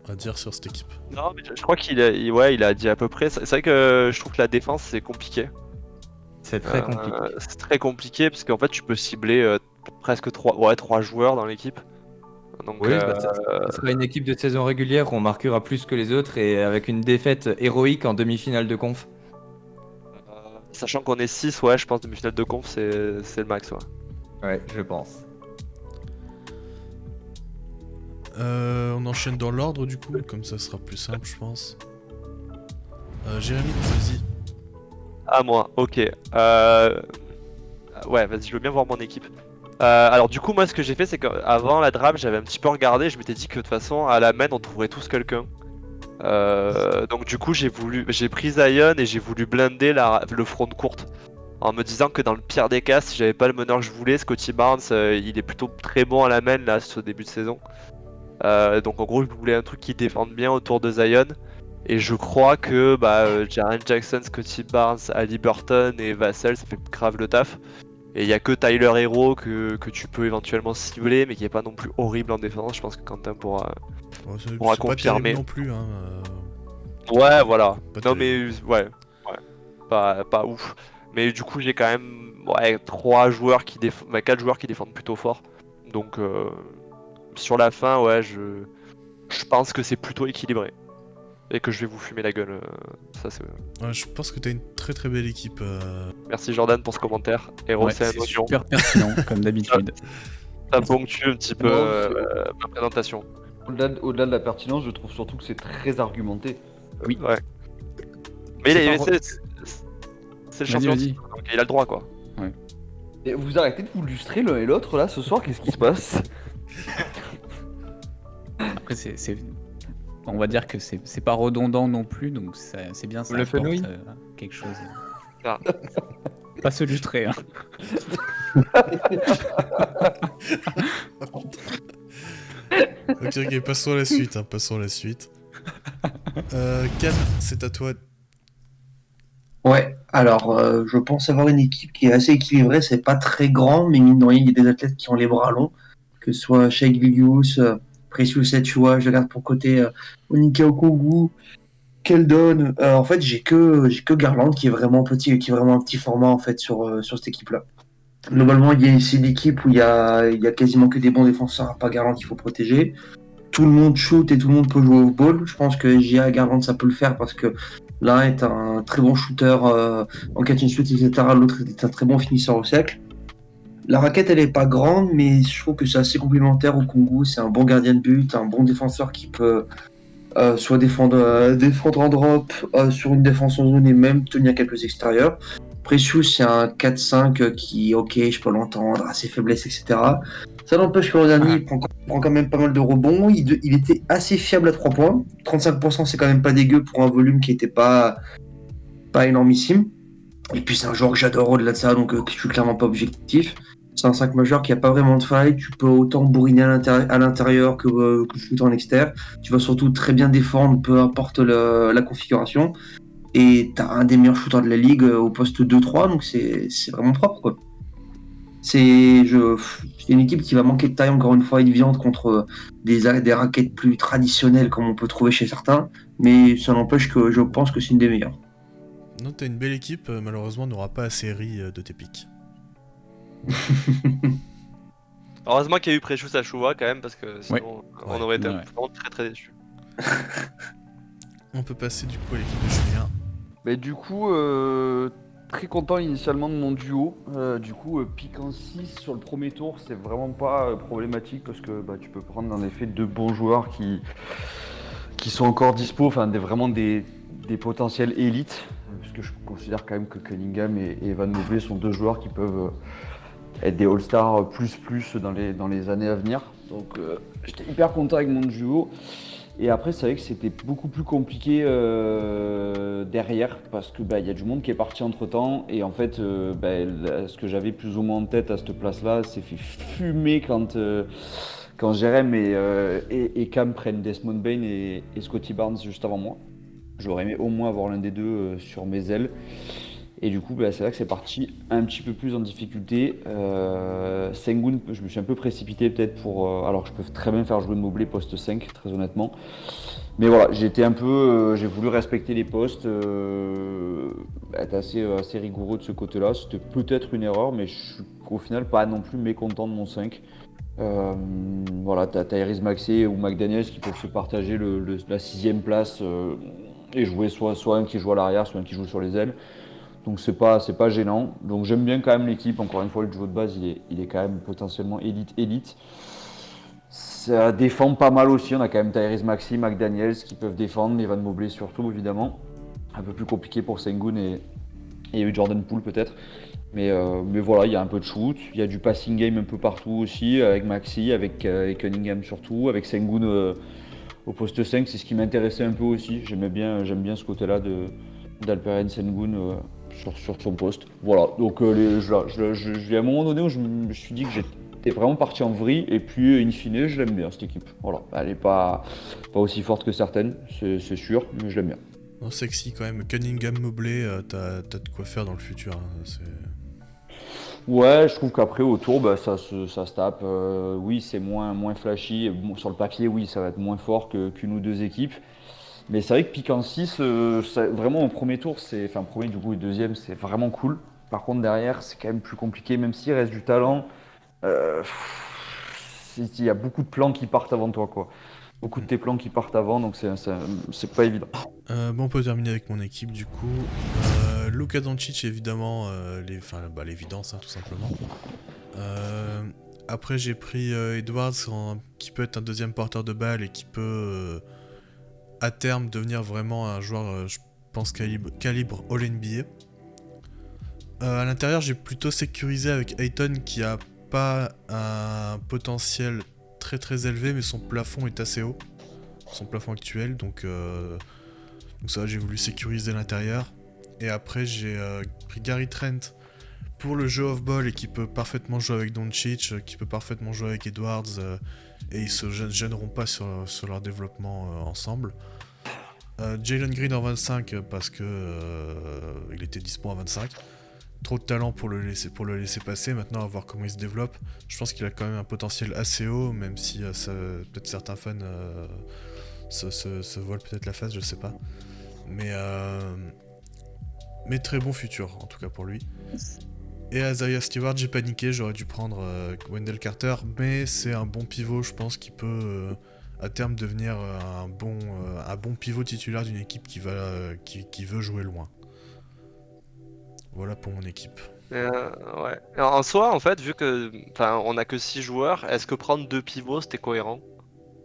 à dire sur cette équipe? Non, mais je crois il a dit à peu près. C'est vrai que je trouve que la défense, c'est compliqué. C'est très compliqué. C'est très compliqué parce qu'en fait, tu peux cibler presque 3 joueurs dans l'équipe. Donc, Oui, ça sera une équipe de saison régulière où on marquera plus que les autres et avec une défaite héroïque en demi-finale de conf. sachant qu'on est 6, ouais, je pense demi-finale de conf, c'est le max, ouais. Ouais, je pense. On enchaîne dans l'ordre du coup, comme ça sera plus simple, je pense. Jérémy, vas-y. Ah, moi, ok. Ouais, vas-y, je veux bien voir mon équipe. Alors du coup, moi, ce que j'ai fait, c'est qu'avant la draft, j'avais un petit peu regardé, je m'étais dit que de toute façon, à la main, on trouverait tous quelqu'un. Donc du coup, j'ai pris Zion et j'ai voulu blinder le front courte. En me disant que dans le pire des cas, si j'avais pas le meneur que je voulais, Scottie Barnes, il est plutôt très bon à la main là, ce début de saison. Donc en gros, je voulais un truc qui défende bien autour de Zion. Et je crois que Jaren Jackson, Scottie Barnes, Ali Burton et Vassell, ça fait grave le taf. Et il y a que Tyler Hero que tu peux éventuellement cibler, mais qui est pas non plus horrible en défense. Je pense que Quentin pourra C'est pourra pas terrible confirmer. non plus, hein. Ouais, voilà. Pas Non mais ouais, pas ouf. Mais du coup, j'ai quand même 3 joueurs qui défendent, 4 joueurs qui défendent plutôt fort. Donc sur la fin, ouais, je pense que c'est plutôt équilibré. Et que je vais vous fumer la gueule. Ça, c'est... Ouais, je pense que t'as une très très belle équipe. Merci Jordan pour ce commentaire. Hero, Ouais, c'est un c'est oignon. super pertinent, comme d'habitude. Ça ponctue un petit peu Non, ma présentation. Au-delà de la pertinence, je trouve surtout que c'est très argumenté. Oui. Ouais. Mais C'est c'est pas- le Vas-y, champion, vas-y. donc il a le droit, quoi. Et vous arrêtez de vous lustrer l'un et l'autre là ce soir, qu'est-ce qui se passe? Après, on va dire que c'est pas redondant non plus, donc c'est bien ça. Le apporte, fenouil quelque chose. Ah. Pas se lustrer, hein. Ok, passons à la suite, hein, passons à la suite. Can, c'est à toi. Ouais, Alors, je pense avoir une équipe qui est assez équilibrée. C'est pas très grand, mais mine de rien, il y a des athlètes qui ont les bras longs, que ce soit Sheikh Vilius, Precious Achua, je regarde pour côté Onika Okogu, Keldon. En fait, j'ai que Garland qui est vraiment petit, qui est vraiment un petit format en fait sur cette équipe-là. Globalement, c'est une équipe où il y a quasiment que des bons défenseurs, à part Garland qu'il faut protéger. Tout le monde shoot et tout le monde peut jouer au ball. Je pense que J.A. Garland, ça peut le faire parce que l'un est un très bon shooter en catch and shoot, etc. L'autre est un très bon finisseur au cercle. La raquette, elle est pas grande, mais je trouve que c'est assez complémentaire au Congo. C'est un bon gardien de but, un bon défenseur qui peut soit défendre en drop sur une défense en zone et même tenir quelques extérieurs. Precious, c'est un 4-5 qui, ok, je peux l'entendre, a ses faiblesses, etc. Ça n'empêche que l'an dernier, il prend quand même pas mal de rebonds. Il était assez fiable à 3 points. 35%, c'est quand même pas dégueu pour un volume qui était pas énormissime. Et puis, c'est un joueur que j'adore au-delà de ça, donc je suis clairement pas objectif. C'est un 5 majeur qui a pas vraiment de faille. Tu peux autant bourriner à l'intérieur que shooter en extérieur. Tu vas surtout très bien défendre, peu importe la configuration. Et t'as un des meilleurs shooters de la ligue au poste 2-3, donc c'est vraiment propre, quoi. C'est une équipe qui va manquer de taille, encore une fois, évidente contre des raquettes plus traditionnelles comme on peut trouver chez certains, mais ça n'empêche que je pense que c'est une des meilleures. Non, t'as une belle équipe, malheureusement, on n'aura pas assez ri de tes pics. Heureusement qu'il y a eu Precious Achua quand même, parce que sinon on aurait été Ouais. vraiment très très déçus. On peut passer du coup à l'équipe de Julien. Mais du coup, très content initialement de mon duo. Du coup, pick en 6 sur le premier tour, c'est vraiment pas problématique parce que tu peux prendre en effet deux bons joueurs qui sont encore dispo, enfin vraiment des potentiels élites. Parce que je considère quand même que Cunningham et Evan Mobley sont deux joueurs qui peuvent être des All-Stars plus dans les années à venir. Donc j'étais hyper content avec mon duo. Et après, c'est vrai que c'était beaucoup plus compliqué derrière parce que y a du monde qui est parti entre temps. Et en fait, ce que j'avais plus ou moins en tête à cette place-là s'est fait fumer quand Jérém et Cam prennent Desmond Bane et Scotty Barnes juste avant moi. J'aurais aimé au moins avoir l'un des deux sur mes ailes. Et du coup, c'est vrai que c'est parti un petit peu plus en difficulté. Sengun, je me suis un peu précipité peut-être alors que je peux très bien faire jouer Mobley poste 5, très honnêtement. Mais voilà, j'ai voulu respecter les postes, être assez rigoureux de ce côté-là. C'était peut-être une erreur, mais je suis au final pas non plus mécontent de mon 5. Voilà, t'as Tyrese Maxey ou McDaniels qui peuvent se partager la 6ème place et jouer soit un qui joue à l'arrière, soit un qui joue sur les ailes. Donc c'est pas gênant. Donc j'aime bien quand même l'équipe. Encore une fois, le duo de base, il est quand même potentiellement élite. Ça défend pas mal aussi. On a quand même Tyrese Maxey, McDaniels qui peuvent défendre, Evan Mobley surtout évidemment. Un peu plus compliqué pour Sengun et Jordan Poole peut-être. Mais voilà, il y a un peu de shoot. Il y a du passing game un peu partout aussi, avec Maxey, avec Cunningham surtout, avec Sengun au poste 5. C'est ce qui m'intéressait un peu aussi. J'aime bien ce côté-là d'Alperen Sengun sur son poste. Voilà, donc à un moment donné où je me suis dit que j'étais vraiment parti en vrille, et puis in fine, je l'aime bien cette équipe. Voilà, elle n'est pas aussi forte que certaines, c'est sûr, mais je l'aime bien. Non, sexy quand même. Cunningham Mobley, t'as de quoi faire dans le futur. Ouais, je trouve qu'après autour, ça se tape. Oui, c'est moins flashy. Bon, sur le papier, oui, ça va être moins fort qu'une ou deux équipes. Mais c'est vrai que pick en 6, vraiment au premier tour, premier du coup et deuxième, c'est vraiment cool. Par contre derrière, c'est quand même plus compliqué, même s'il reste du talent. Il y a beaucoup de plans qui partent avant toi, quoi. Beaucoup de tes plans qui partent avant, donc c'est pas évident. On peut terminer avec mon équipe du coup. Luka Doncic, évidemment, l'évidence, tout simplement. Après, j'ai pris Edwards, qui peut être un deuxième porteur de balle et qui peut... à terme devenir vraiment un joueur, je pense, calibre All-NBA. À l'intérieur, j'ai plutôt sécurisé avec Ayton qui a pas un potentiel très très élevé, mais son plafond est assez haut. Son plafond actuel, donc ça, j'ai voulu sécuriser l'intérieur. Et après, j'ai pris Gary Trent pour le jeu off-ball et qui peut parfaitement jouer avec Doncic, qui peut parfaitement jouer avec Edwards, et ils se gêneront pas sur leur développement ensemble. Jalen Green en 25 parce que il était dispo en 25. Trop de talent pour le laisser passer. Maintenant, à voir comment il se développe. Je pense qu'il a quand même un potentiel assez haut, même si peut-être certains fans se voilent peut-être la face, je sais pas. Mais très bon futur, en tout cas pour lui. Et Isaiah Stewart, j'ai paniqué, j'aurais dû prendre Wendell Carter, mais c'est un bon pivot, je pense, qui peut à terme devenir un bon pivot titulaire d'une équipe qui veut jouer loin. Voilà pour mon équipe. Ouais. Alors, en soi, en fait, vu que on a que 6 joueurs, est-ce que prendre 2 pivots c'était cohérent?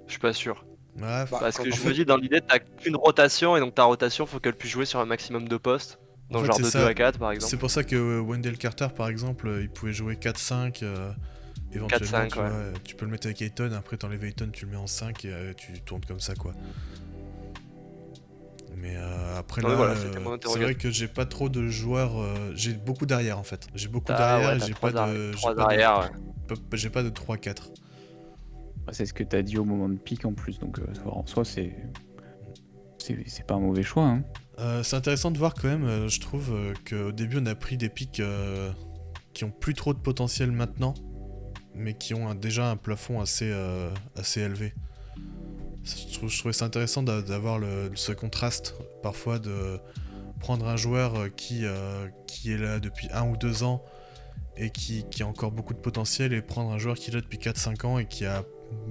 Je suis pas sûr. Ouais, Parce que en je fait- me dis, dans l'idée, t'as qu'une rotation et donc ta rotation, faut qu'elle puisse jouer sur un maximum de postes. En Donc, fait, genre c'est de ça. 2 à 4 par exemple. C'est pour ça que Wendell Carter, par exemple, il pouvait jouer 4-5. Éventuellement, 4-5, tu ouais. vois, tu peux le mettre avec Ayton, après t'enlèves Ayton, tu le mets en 5 et tu tournes comme ça, quoi. Mais après Ouais, là, voilà, c'était mon c'est interrogation. vrai que j'ai pas trop de joueurs. J'ai beaucoup d'arrière en fait. J'ai beaucoup Ah d'arrière ouais, et t'as j'ai 3 pas de. trois arrières, ouais. J'ai pas de 3-4. C'est ce que t'as dit au moment de pique en plus, donc en soi c'est pas un mauvais choix. Hein. C'est intéressant de voir quand même, je trouve, qu'au début on a pris des pics qui ont plus trop de potentiel maintenant, mais qui ont déjà un plafond assez élevé. Je trouvais ça intéressant d'avoir ce contraste, parfois de prendre un joueur qui est là depuis 1 ou 2 ans et qui a encore beaucoup de potentiel, et prendre un joueur qui est là depuis 4-5 ans et qui a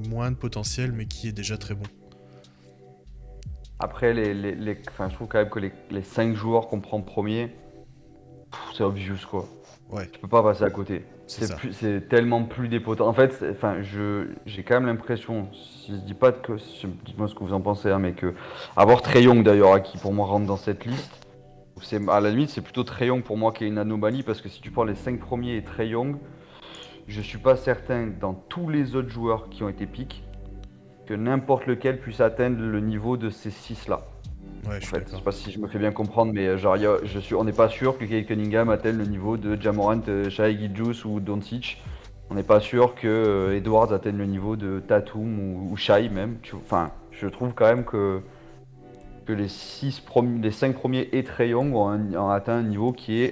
moins de potentiel mais qui est déjà très bon. Après, enfin, je trouve quand même que les 5 joueurs qu'on prend premier, c'est obvious quoi. Ouais, Tu peux pas passer à côté. c'est ça. C'est tellement plus des potentiels. En fait, enfin, j'ai quand même l'impression, si je dis pas que, dites-moi ce que vous en pensez, hein, mais que avoir Trae Young d'ailleurs, qui pour moi rentre dans cette liste, c'est à la limite c'est plutôt Trae Young pour moi qui est une anomalie, parce que si tu prends les 5 premiers et Trae Young, je suis pas certain dans tous les autres joueurs qui ont été piques que n'importe lequel puisse atteindre le niveau de ces 6 là. Ouais, je En suis fait, je d'accord. sais pas si je me fais bien comprendre, mais genre, on n'est pas sûr que Kate Cunningham atteigne le niveau de Ja Morant, Shai Gilgeous ou Doncic. On n'est pas sûr que Edwards atteigne le niveau de Tatum ou Shai même. Enfin, je trouve quand même que les 5 premiers et Trae Young ont atteint un niveau qui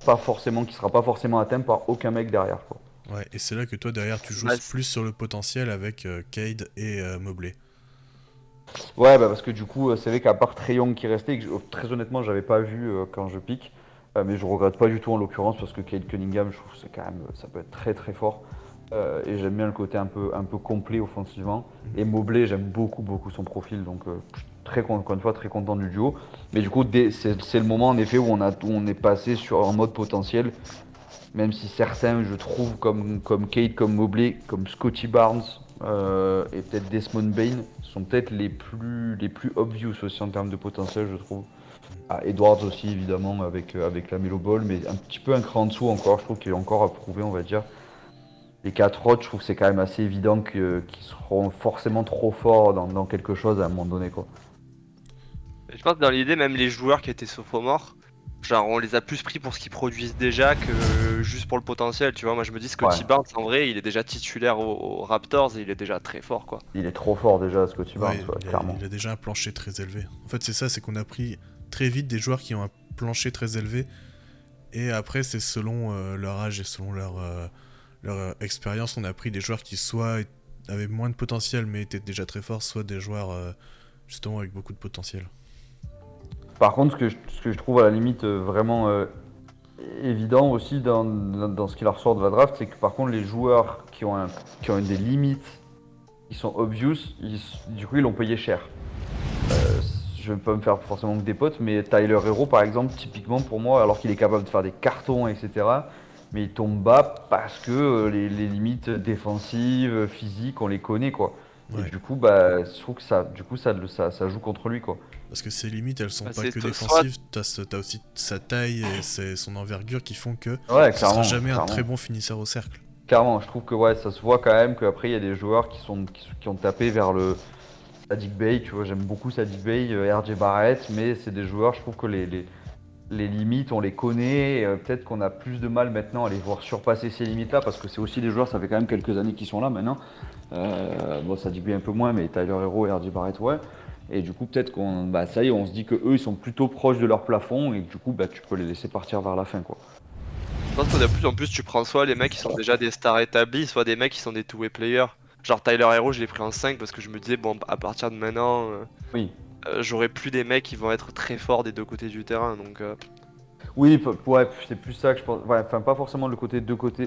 sera pas forcément atteint par aucun mec derrière, quoi. Ouais, et c'est là que toi derrière tu joues Bah, plus sur le potentiel avec Cade et Mobley. Ouais, bah parce que du coup, c'est vrai qu'à part Trae Young qui restait, très honnêtement, j'avais pas vu quand je pique, mais je regrette pas du tout en l'occurrence parce que Cade Cunningham, je trouve que c'est quand même, ça peut être très très fort. Et j'aime bien le côté un peu complet offensivement. Et Mobley, j'aime beaucoup son profil, donc encore une fois très content du duo. Mais du coup, c'est le moment en effet où on est passé sur un mode potentiel. Même si certains, je trouve, comme Cade, comme Mobley, comme Scotty Barnes et peut-être Desmond Bain, sont peut-être les plus obvious aussi en termes de potentiel, je trouve. Ah, Edwards aussi, évidemment, avec la Melo Ball, mais un petit peu un cran en dessous encore, je trouve qu'il est encore à prouver, on va dire. Les 4 autres, je trouve que c'est quand même assez évident qu'ils seront forcément trop forts dans quelque chose à un moment donné, quoi. Je pense que dans l'idée, même les joueurs qui étaient sophomores, genre on les a plus pris pour ce qu'ils produisent déjà que juste pour le potentiel, tu vois. Moi je me dis Scotty Ouais. Barnes en vrai, il est déjà titulaire aux Raptors et il est déjà très fort quoi. Il est trop fort déjà, Scotty Barnes, Ouais, clairement. il a déjà un plancher très élevé. En fait, c'est ça, c'est qu'on a pris très vite des joueurs qui ont un plancher très élevé. Et après, c'est selon leur âge et selon leur expérience, on a pris des joueurs qui soit avaient moins de potentiel mais étaient déjà très forts, soit des joueurs justement avec beaucoup de potentiel. Par contre, ce que je trouve à la limite vraiment évident aussi dans ce qui leur sort de la draft, c'est que par contre les joueurs qui ont des limites, qui sont obvious, du coup ils l'ont payé cher. Je ne vais pas me faire forcément que des potes, mais Tyler Hero par exemple, typiquement pour moi, alors qu'il est capable de faire des cartons, etc., mais il tombe bas parce que les limites défensives, physiques, on les connaît quoi. Ouais. Et du coup, bah, je trouve que ça joue contre lui quoi. Parce que ses limites, elles sont Bah, pas c'est que soit- défensives, t'as aussi sa taille et son envergure qui font que Ouais, ce sera clairement. jamais un clairement. très bon finisseur au cercle. Clairement, je trouve que ouais, ça se voit quand même qu'après il y a des joueurs qui ont tapé vers le Saddiq Bey, tu vois, j'aime beaucoup Saddiq Bey, RJ Barrett, mais c'est des joueurs, je trouve que les limites, on les connaît, et, peut-être qu'on a plus de mal maintenant à les voir surpasser ces limites-là, parce que c'est aussi des joueurs, ça fait quand même quelques années qu'ils sont là maintenant. Bon, Saddiq Bey un peu moins, mais Tyler Hero et RJ Barrett, ouais. Et du coup, peut-être ça y est, on se dit que eux, ils sont plutôt proches de leur plafond et que du coup, tu peux les laisser partir vers la fin, quoi. Je pense que de plus en plus, tu prends soit les mecs qui sont déjà des stars établis, soit des mecs qui sont des two-way players. Genre Tyler Hero, je l'ai pris en 5 parce que je me disais, bon, à partir de maintenant, Oui. j'aurai plus des mecs qui vont être très forts des deux côtés du terrain. Donc, Oui, ouais, c'est plus ça que je pense. Ouais, enfin, pas forcément les deux côtés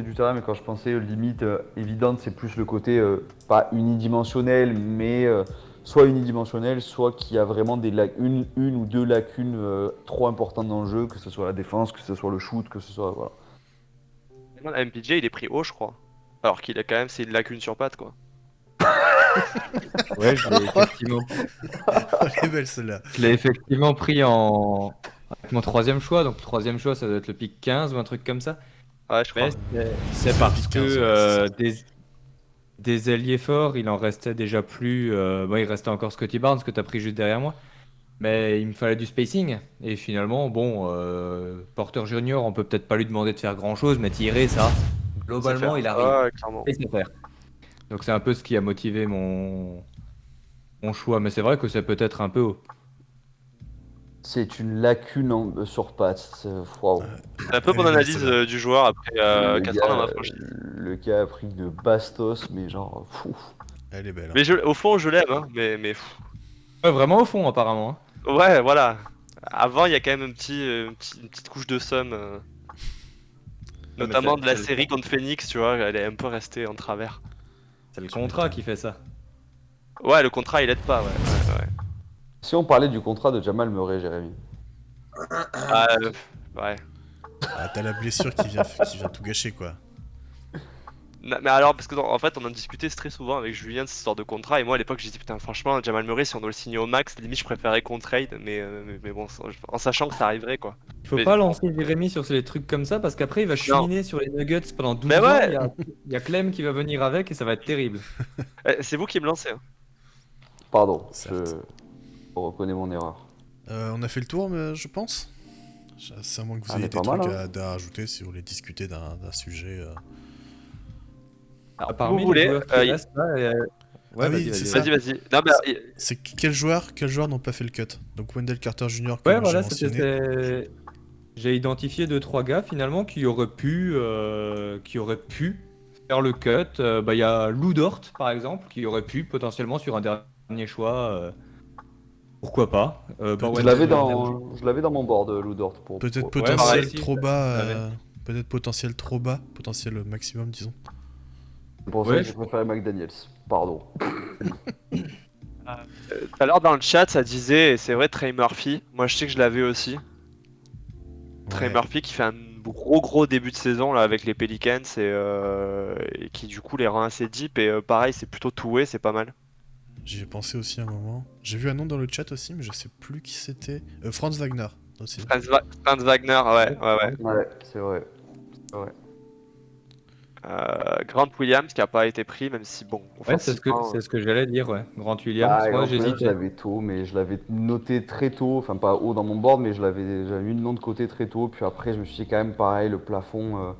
du terrain, mais quand je pensais limite évidente, c'est plus le côté pas unidimensionnel, mais soit unidimensionnel, soit qui a vraiment une ou deux lacunes trop importantes dans le jeu, que ce soit la défense, que ce soit le shoot, que ce soit. Voilà. MPJ, il est pris haut, je crois. Alors qu'il a quand même, c'est une lacune sur patte, quoi. Ouais, je l'ai effectivement, Elle est belle celle-là. pris avec mon troisième choix. Donc, le troisième choix, ça doit être le pick 15 ou un truc comme ça. Ouais, je crois. Mais c'est parce pick que 15, ouais, des ailiers forts, il en restait déjà plus. Bon, il restait encore Scotty Barnes que tu as pris juste derrière moi. Mais il me fallait du spacing. Et finalement, bon, Porter Junior, on peut peut-être pas lui demander de faire grand-chose, mais tirer ça, globalement, il arrive. Ouais, clairement. Et c'est faire. Donc c'est un peu ce qui a motivé mon choix. Mais c'est vrai que c'est peut-être un peu haut. C'est une lacune sur pattes. Waouh. C'est un peu mon Elle est belle, analyse celle-là. du joueur après Le 4 ans dans ma gars, franchise. le gars a pris de bastos, mais genre, fou. Elle est belle. Mais au fond, je l'aime, hein, mais pff. Ouais, vraiment au fond, apparemment. Hein. Ouais, voilà. Avant, il y a quand même une petite couche de somme. mais Notamment c'est- de la c'est le- série contre Phoenix, tu vois, elle est un peu restée en travers. C'est le contrat qui fait ça. Ouais, le contrat, il aide pas, ouais. Si on parlait du contrat de Jamal Murray, Jérémy. Ah, ouais. Ah, t'as la blessure qui vient tout gâcher, quoi. Mais alors, parce que en fait, on en discutait très souvent avec Julien de cette histoire de contrat, et moi à l'époque, j'ai dit putain, franchement, Jamal Murray, si on doit le signer au max, limite, je préférais qu'on trade, mais bon, en sachant que ça arriverait, quoi. Il faut Mais- pas lancer Jérémy sur les trucs comme ça parce qu'après il va cheminer sur les Nuggets pendant 12 Mais ans. ouais. Il y a Clem qui va venir avec et ça va être terrible. C'est vous qui me lancez, hein. Pardon, Certes. je reconnais mon erreur. On a fait le tour, mais je pense. C'est à moins que vous Ah, ayez mais des pas trucs mal, hein. à rajouter si vous voulez discuter d'un sujet. Alors, vous voulez, les joueurs qui restent, là, ouais, Ah vas-y, oui, vas-y, c'est vas-y. Vas-y. Non, mais C'est quels joueurs n'ont pas fait le cut? Donc Wendell Carter Jr. que Ouais, moi, voilà, j'ai mentionné. j'ai identifié 2-3 gars finalement qui auraient pu faire le cut. Il y a Lou Dort par exemple qui aurait pu potentiellement sur un dernier choix. Pourquoi pas Je l'avais dans mon board, Lou Dort. Peut-être pour- potentiel pareil. trop bas. Ouais. Peut-être potentiel trop bas. Potentiel maximum, disons. C'est pour ça Ouais, que j'ai préféré McDaniels. Pardon. tout à l'heure dans le chat, ça disait, et c'est vrai, Trey Murphy. Moi, je sais que je l'avais aussi. Trey Ouais. Murphy qui fait un gros début de saison là avec les Pelicans et qui du coup les rend assez deep et pareil, c'est plutôt two-way, c'est pas mal. J'y ai pensé aussi un moment. J'ai vu un nom dans le chat aussi, mais je sais plus qui c'était. Franz Wagner aussi. Franz Wagner, ouais. Ouais, c'est vrai. Grant Williams qui a pas été pris, même si bon. Ouais, c'est offensivement, ce que j'allais dire, ouais. Grant Williams, Ah, moi Grant Williams, je j'hésitais. l'avais tôt, mais je l'avais noté très tôt. Enfin, pas haut dans mon board, mais j'avais mis le nom de côté très tôt. Puis après, je me suis dit quand même pareil, le plafond.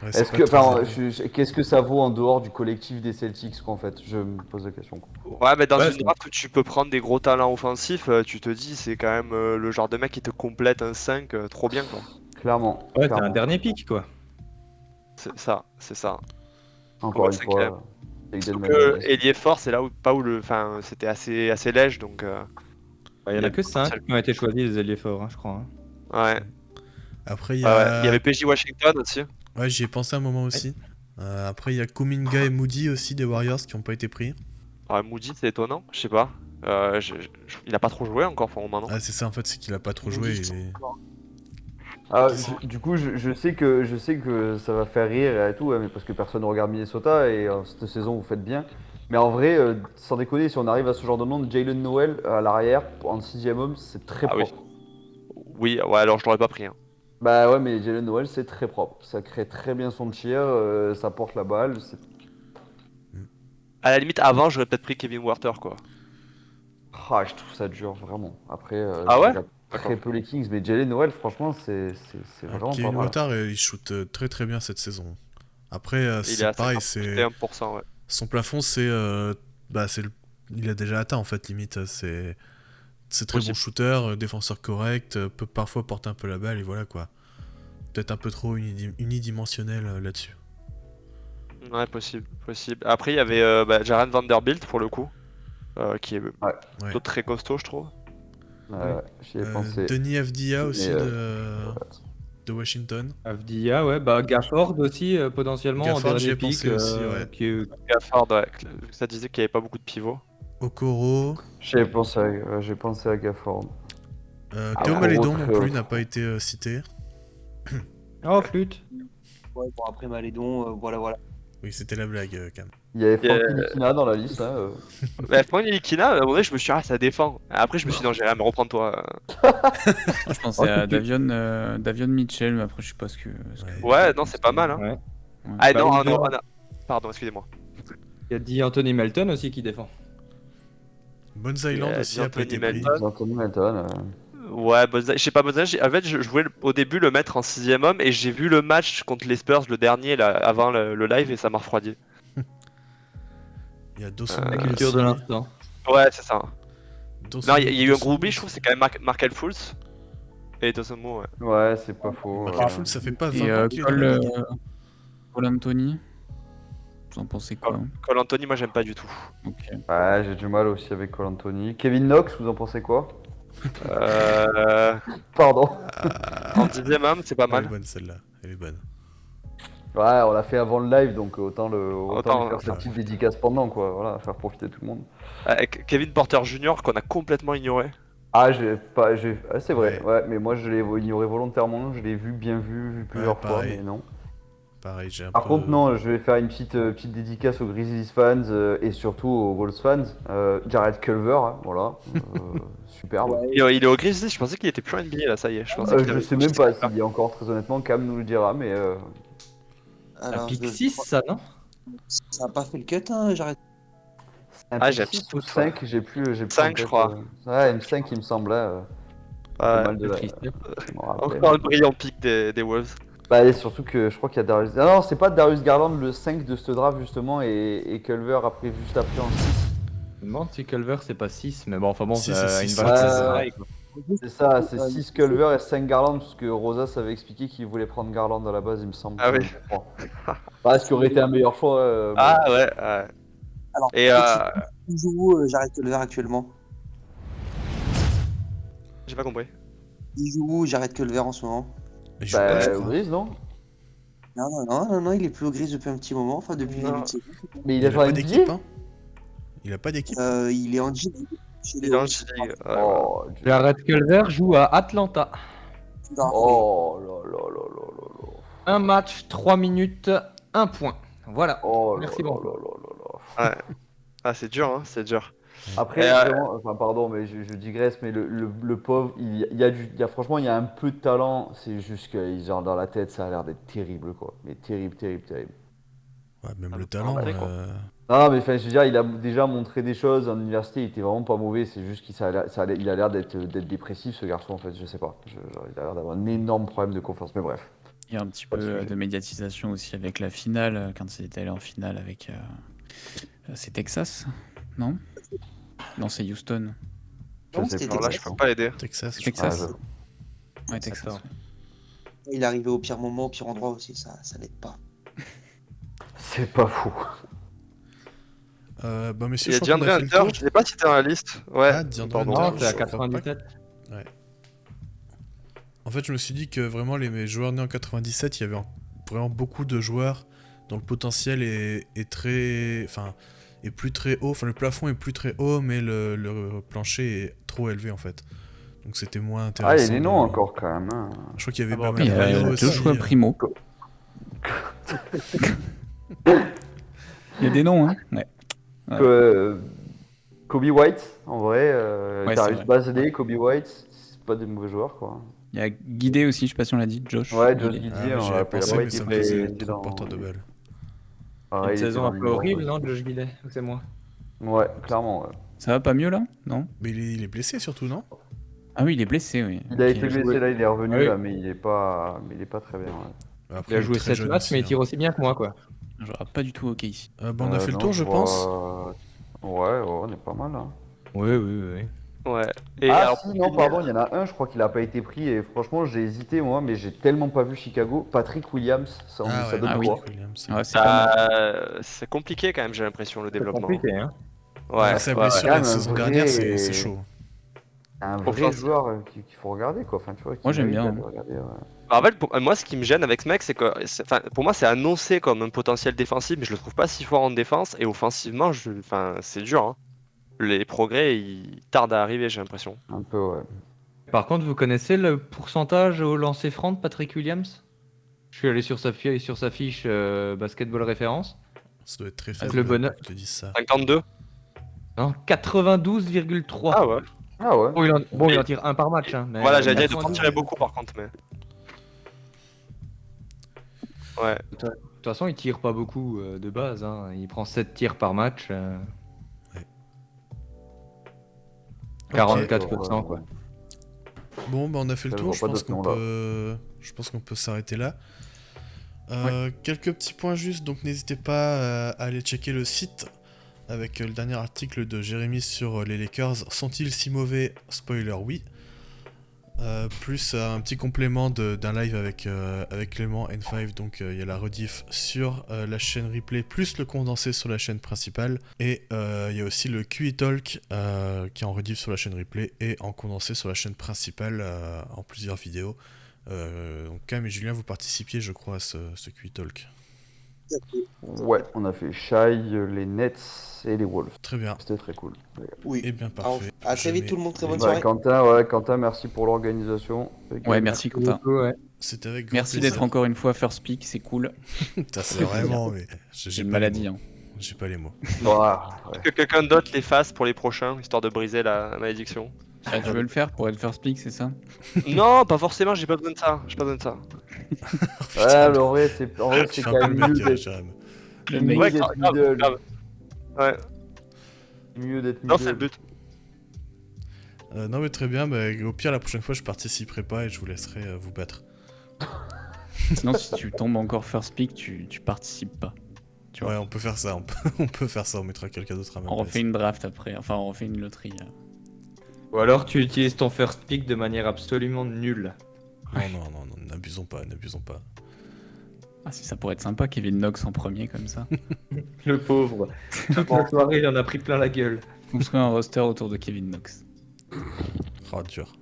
Ouais, c'est Est-ce pas que, très enfin, élevé. qu'est-ce que ça vaut en dehors du collectif des Celtics, quoi, en fait? Je me pose la question, quoi. Ouais, mais dans Ouais, une c'est- draft où tu peux prendre des gros talents offensifs, tu te dis c'est quand même le genre de mec qui te complète un 5 trop bien quoi. Clairement. Ouais, c'est clairement. un dernier pick quoi. C'est ça. Encore une c'est clair. fois. Avec Del Que Magnus. ailier fort, c'est là où pas où enfin c'était assez lège donc Il y en a que 5 qui ont été choisis des ailiers forts, hein, je crois. Hein. ouais. Après, il y Ouais, a. Il y avait PJ Washington aussi. Ouais, j'y ai pensé un moment aussi. Après, il y a Kuminga et Moody aussi des Warriors qui n'ont pas été pris. Ouais, Moody, c'est étonnant, je sais pas. Il a pas trop joué encore pour le moment, non? Ah, c'est ça en fait, c'est qu'il a pas trop joué. Ah, du coup, je sais que ça va faire rire et tout, ouais, mais parce que personne ne regarde Minnesota et cette saison vous faites bien. Mais en vrai, sans déconner, si on arrive à ce genre de nom, Jalen Noel à l'arrière en 6ème homme, c'est très Ah oui. propre. Oui, ouais, alors je l'aurais pas pris. Hein. Bah ouais, mais Jalen Noel, c'est très propre. Ça crée très bien son tir, ça porte la balle. À la limite, avant, j'aurais peut-être pris Kevin Werther, quoi. Ah, je trouve ça dur, vraiment. Après, Ah je ouais regarde très peu les Kings, mais Jalen Noel, franchement, c'est vraiment pas Kevin mal. Lothar, il shoot très bien cette saison. Après, Il est c'est à pareil, 51%, ouais. son plafond, c'est le il a déjà atteint en fait, limite. C'est très bon Possible. shooter, défenseur correct, peut parfois porter un peu la balle et voilà quoi. Peut-être un peu trop unidimensionnel là-dessus. Ouais, possible, possible. Après, il y avait Jaren Vanderbilt pour le coup, qui est Ouais. plutôt très costaud, je trouve. J'y ai pensé. Denis Avdia aussi Mais, de Washington. Avdia, ouais, bah Gafford aussi, potentiellement, en Gafford, j'y ai dernier pick. pensé aussi, ouais. Qui est- Gafford, ouais, ça disait qu'il n'y avait pas beaucoup de pivots. Okoro. J'ai pensé à Gafford. Théo Okoro, Malédon non très plus haut. n'a pas été cité. Oh, flûte. Ouais, bon, après Malédon, voilà. Oui, c'était la blague, Cam. Il y avait Franck Yeah. Nilikina dans la liste. Hein. Bah, Frank Ntilikina, à un moment donné, je me suis dit, ah, ça défend. Après, je me suis dit, non, Jérém, reprends-toi. Je pensais à Davion Mitchell, mais après, je sais pas ce que. Ouais, non, c'est pas mal. Hein. Ouais. Ah, Bah, non, Hoover. non. Pardon, excusez-moi. Il y a dit Anthony Melton aussi qui défend. Bones Island aussi a pas Anthony été pris. Melton. Anthony Melton. Ouais, je sais pas, Bonza, en fait, je voulais au début le mettre en 6ème homme et j'ai vu le match contre les Spurs, le dernier, là, avant le live, et ça m'a refroidi. Il y a Dawson La Moore culture aussi. de l'instant. Ouais, c'est ça. Dawson- Non, il y a eu un Dawson gros oubli, Moore je trouve, c'est quand même Markel Fultz et Dawson Moore, ouais. Ouais, c'est pas faux. Markel Fultz, ça fait pas 20 Et ans qu'il est dans la ligue. Cole Anthony. Vous en pensez quoi? Cole Anthony, moi, j'aime pas du tout. Ok. Ouais, j'ai du mal aussi avec Cole Anthony. Kevin Knox, vous en pensez quoi? Pardon. En 10ème homme, c'est pas Elle est mal. bonne celle-là, elle est bonne. Ouais, on l'a fait avant le live, donc autant Autant, lui faire sa petite dédicace pendant, quoi. Voilà, faire profiter tout le monde. Kevin Porter Jr. qu'on a complètement ignoré. Ah, c'est vrai, ouais, mais moi je l'ai ignoré volontairement, je l'ai bien vu plusieurs fois, pareil. mais non. Pareil, j'ai un Par peu... contre, non, je vais faire une petite dédicace aux Grizzlies fans et surtout aux Wolves fans. Jared Culver, hein, voilà, superbe. Ouais. Il est au Grizzlies, je pensais qu'il était plus en NBA là, ça y est. Je pensais qu'il Je avait sais même pas s'il y a encore, très honnêtement, Cam nous le dira, mais Un Alors, pick je- 6, ça, non? Ça a pas fait le cut, hein, j'arrête. un Ah, pick j'ai 6 tout, ou 5, j'ai plus. 5, en je tête, crois. Ouais, M5 il me semblait. Ouais. Mal de la... Triste. je m'en rappelais. Encore un brillant pick des Wolves. Bah, et surtout que je crois qu'il y a Darius. Ah non, c'est pas Darius Garland le 5 de ce draft justement et Culver juste après en 6. Je me demande si Culver c'est pas 6, mais bon, enfin bon, Si, ça c'est a une six, valeur, ouais. c'est pareil, quoi. C'est ça, c'est 6 Culver et 5 Garland parce que Rosas avait expliqué qu'il voulait prendre Garland à la base, il me semble. Ah oui. Je crois. Bah, ce qui aurait été un meilleur choix. Ah bon. ouais. Alors, Et il joue où, j'arrête Culver actuellement? j'ai pas compris. Il joue où, j'arrête Culver en ce moment? Il joue pas, je crois. Grise, non? Non, il est plus au Gris depuis un petit moment, enfin depuis le Non. début de saison. Mais Il il a a fait pas un d'équipe, billet. hein. Il a pas d'équipe. Il est en G chez Il les est en Wolves. G-League. Ouais, Oh, Jared Culver joue à Atlanta. oh là là là là là là. Un match, 3 minutes, 1 point. Voilà. Oh là Merci là beaucoup. là là là là. ouais. Ah, c'est dur, hein, c'est dur. Après, Et, vraiment, enfin, pardon, mais je digresse, mais le pauvre, franchement, il y a un peu de talent, c'est juste que genre, dans la tête, ça a l'air d'être terrible, quoi. Mais terrible. Ouais, même Ah, le talent. regardez, quoi. Non, mais enfin, je veux dire, il a déjà montré des choses en université, il était vraiment pas mauvais, c'est juste qu'il il a l'air d'être dépressif, ce garçon, en fait, je sais pas. Genre, il a l'air d'avoir un énorme problème de confiance, mais bref. Il y a un petit Pas de peu sujet. de médiatisation aussi avec la finale, quand il était allé en finale avec. C'est Texas, non? Non, c'est Houston. Non, sais c'était plus. Alors là, je peux pas aider. Texas. je Texas. Ah, Ouais, Texas. D'accord. ouais. Il est arrivé au pire moment, au pire endroit aussi, ça l'aide pas. C'est pas fou. crois. Bah, messieurs, Il y a je crois qu'on DeAndre a fait le Hunter, tour. je sais pas si t'es dans la liste. Ouais, Ah, DeAndre pardon. Hunter. Non, c'est à je crois pas 97. En fait, je me suis dit que vraiment, les joueurs nés en 97, il y avait vraiment beaucoup de joueurs dont le potentiel est très... Enfin, est plus très haut. Enfin, le plafond est plus très haut, mais le plancher est trop élevé, en fait. Donc c'était moins intéressant. Ah, il y a des de- noms encore, quand même. Hein. Je crois qu'il y avait Ah bah, Bam Il y a Adebayo aussi. Joshua Primo. Il y a des noms, hein? Ouais. Ouais. Kobe White, en vrai, Ouais, Darius c'est vrai. Bazley, Kobe White, c'est pas des mauvais joueurs, quoi. Il y a Guidé aussi, je sais pas si on l'a dit, Josh. Ouais, Josh Guidé. Giddey, Ah, mais on j'y l'a avais appelé pensé, après, mais il ça me était faisait dans- trop porteur de balle. pareil, Une il était saison dans un le peu numéro horrible, 2. non, Josh Giddey? Ou c'est moi? Ouais, clairement, ouais. Ça va pas mieux là? Non? Mais il est blessé, surtout, non? Ah oui, il est blessé, oui. Il a Ok. été blessé, là, il est revenu, Ah oui. là, mais il est pas très bien, ouais. Après, Il a est joué très 7 jeune matchs, aussi, mais il hein. tire aussi bien que moi, quoi. Je regarde pas du tout OK ici. Bon, on a fait le Non, tour, je vois- pense. Ouais, on est pas mal, hein. Oui, oui, oui. Ouais. Et Ah alors, si, non, pardon, il y en a un, je crois qu'il a pas été pris, et franchement, j'ai hésité, moi, mais j'ai tellement pas vu Chicago. Patrick Williams, ça, Ah ça ouais, donne Ah oui. quoi? Patrick Williams. Ouais, c'est pas mal. c'est compliqué quand même, j'ai l'impression, le C'est développement. compliqué, hein. Ouais, Avec sa ouais, blessure ouais. la saison dernière, c'est chaud. Un vrai Offensive. joueur qu'il faut regarder, quoi. Enfin, tu vois, qui Moi, j'aime mérite bien, d'être regardé, ouais. En fait, moi, ce qui me gêne avec ce mec, c'est que, pour moi, c'est annoncé comme un potentiel défensif, mais je le trouve pas si fort en défense. Et offensivement, c'est dur, hein. Les progrès, ils tardent à arriver, j'ai l'impression. Un peu, ouais. Par contre, vous connaissez le pourcentage au lancer franc de Patrick Williams? Je suis allé sur sa fiche basketball référence. Ça doit être très Avec faible. le bonheur. Je te dis ça. 52? Non, 92,3. Ah ouais. Ah ouais. Bon, il en tire un par match. Hein, mais Voilà, j'allais dire, il doit en 92. tirer beaucoup par contre, mais. Ouais. De toute façon, il tire pas beaucoup de base. Hein. Il prend 7 tirs par match. Ouais. 44%, quoi. Bon, bah on a fait le Je tour, vois je pas pense d'autres qu'on noms, là. je pense qu'on peut s'arrêter là. Quelques petits points juste, donc n'hésitez pas à aller checker le site avec le dernier article de Jérémy sur les Lakers. Sont-ils si mauvais? Spoiler, oui. Plus un petit complément d'un live avec Clément N5, donc il y a la rediff sur la chaîne replay, plus le condensé sur la chaîne principale, et il y a aussi le QE Talk qui est en rediff sur la chaîne replay et en condensé sur la chaîne principale en plusieurs vidéos. Donc Cam et Julien, vous participiez je crois à ce QE Talk. Ouais, on a fait Shai, les Nets et les Wolves. Très bien, C'était très cool. Oui. et bien Alors, parfait. à très vite Jamais- tout le monde, très bonne Bah, soirée. Quentin, merci pour l'organisation. Ouais, merci Quentin. Ouais. C'était avec grand Merci plaisir. d'être encore une fois first pick, c'est cool. Putain, c'est vraiment, mais J'ai une pas maladie. les mots. Hein. J'ai pas les mots. Que quelqu'un d'autre les fasse pour les prochains, histoire de briser la malédiction. Ah, tu veux le faire pour être first pick, c'est ça? Non, pas forcément, j'ai pas besoin de ça. J'ai pas besoin de ça. Ouais, mais en vrai, c'est Tu quand fais un même peu le mieux mec, d'être Jérém. Le mieux mec. Ouais, d'être grave, middle. grave. Ouais, Mieux d'être non, c'est le middle. but. Non mais très bien, bah, au pire la prochaine fois je participerai pas et je vous laisserai vous battre. Sinon, si tu tombes encore first pick, tu participes pas. Tu vois. Ouais, on peut faire ça, on peut faire ça, on mettra quelqu'un d'autre à ma On place. refait une draft après, enfin on refait une loterie. Ou alors tu utilises ton first pick de manière absolument nulle. Non, n'abusons pas, n'abusons pas. Ah si, ça pourrait être sympa, Kevin Knox en premier comme ça. Le pauvre. Toute la soirée, il en a pris plein la gueule. Construire un roster autour de Kevin Knox. Oh, dur.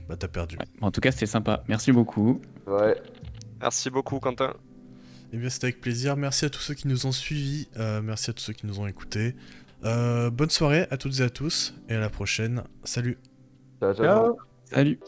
Bah t'as perdu. Ouais. En tout cas, c'était sympa. Merci beaucoup. Ouais. Merci beaucoup, Quentin. Eh bien c'était avec plaisir, merci à tous ceux qui nous ont suivis, merci à tous ceux qui nous ont écoutés. Bonne soirée à toutes et à tous, et à la prochaine. Salut. Ciao. Salut.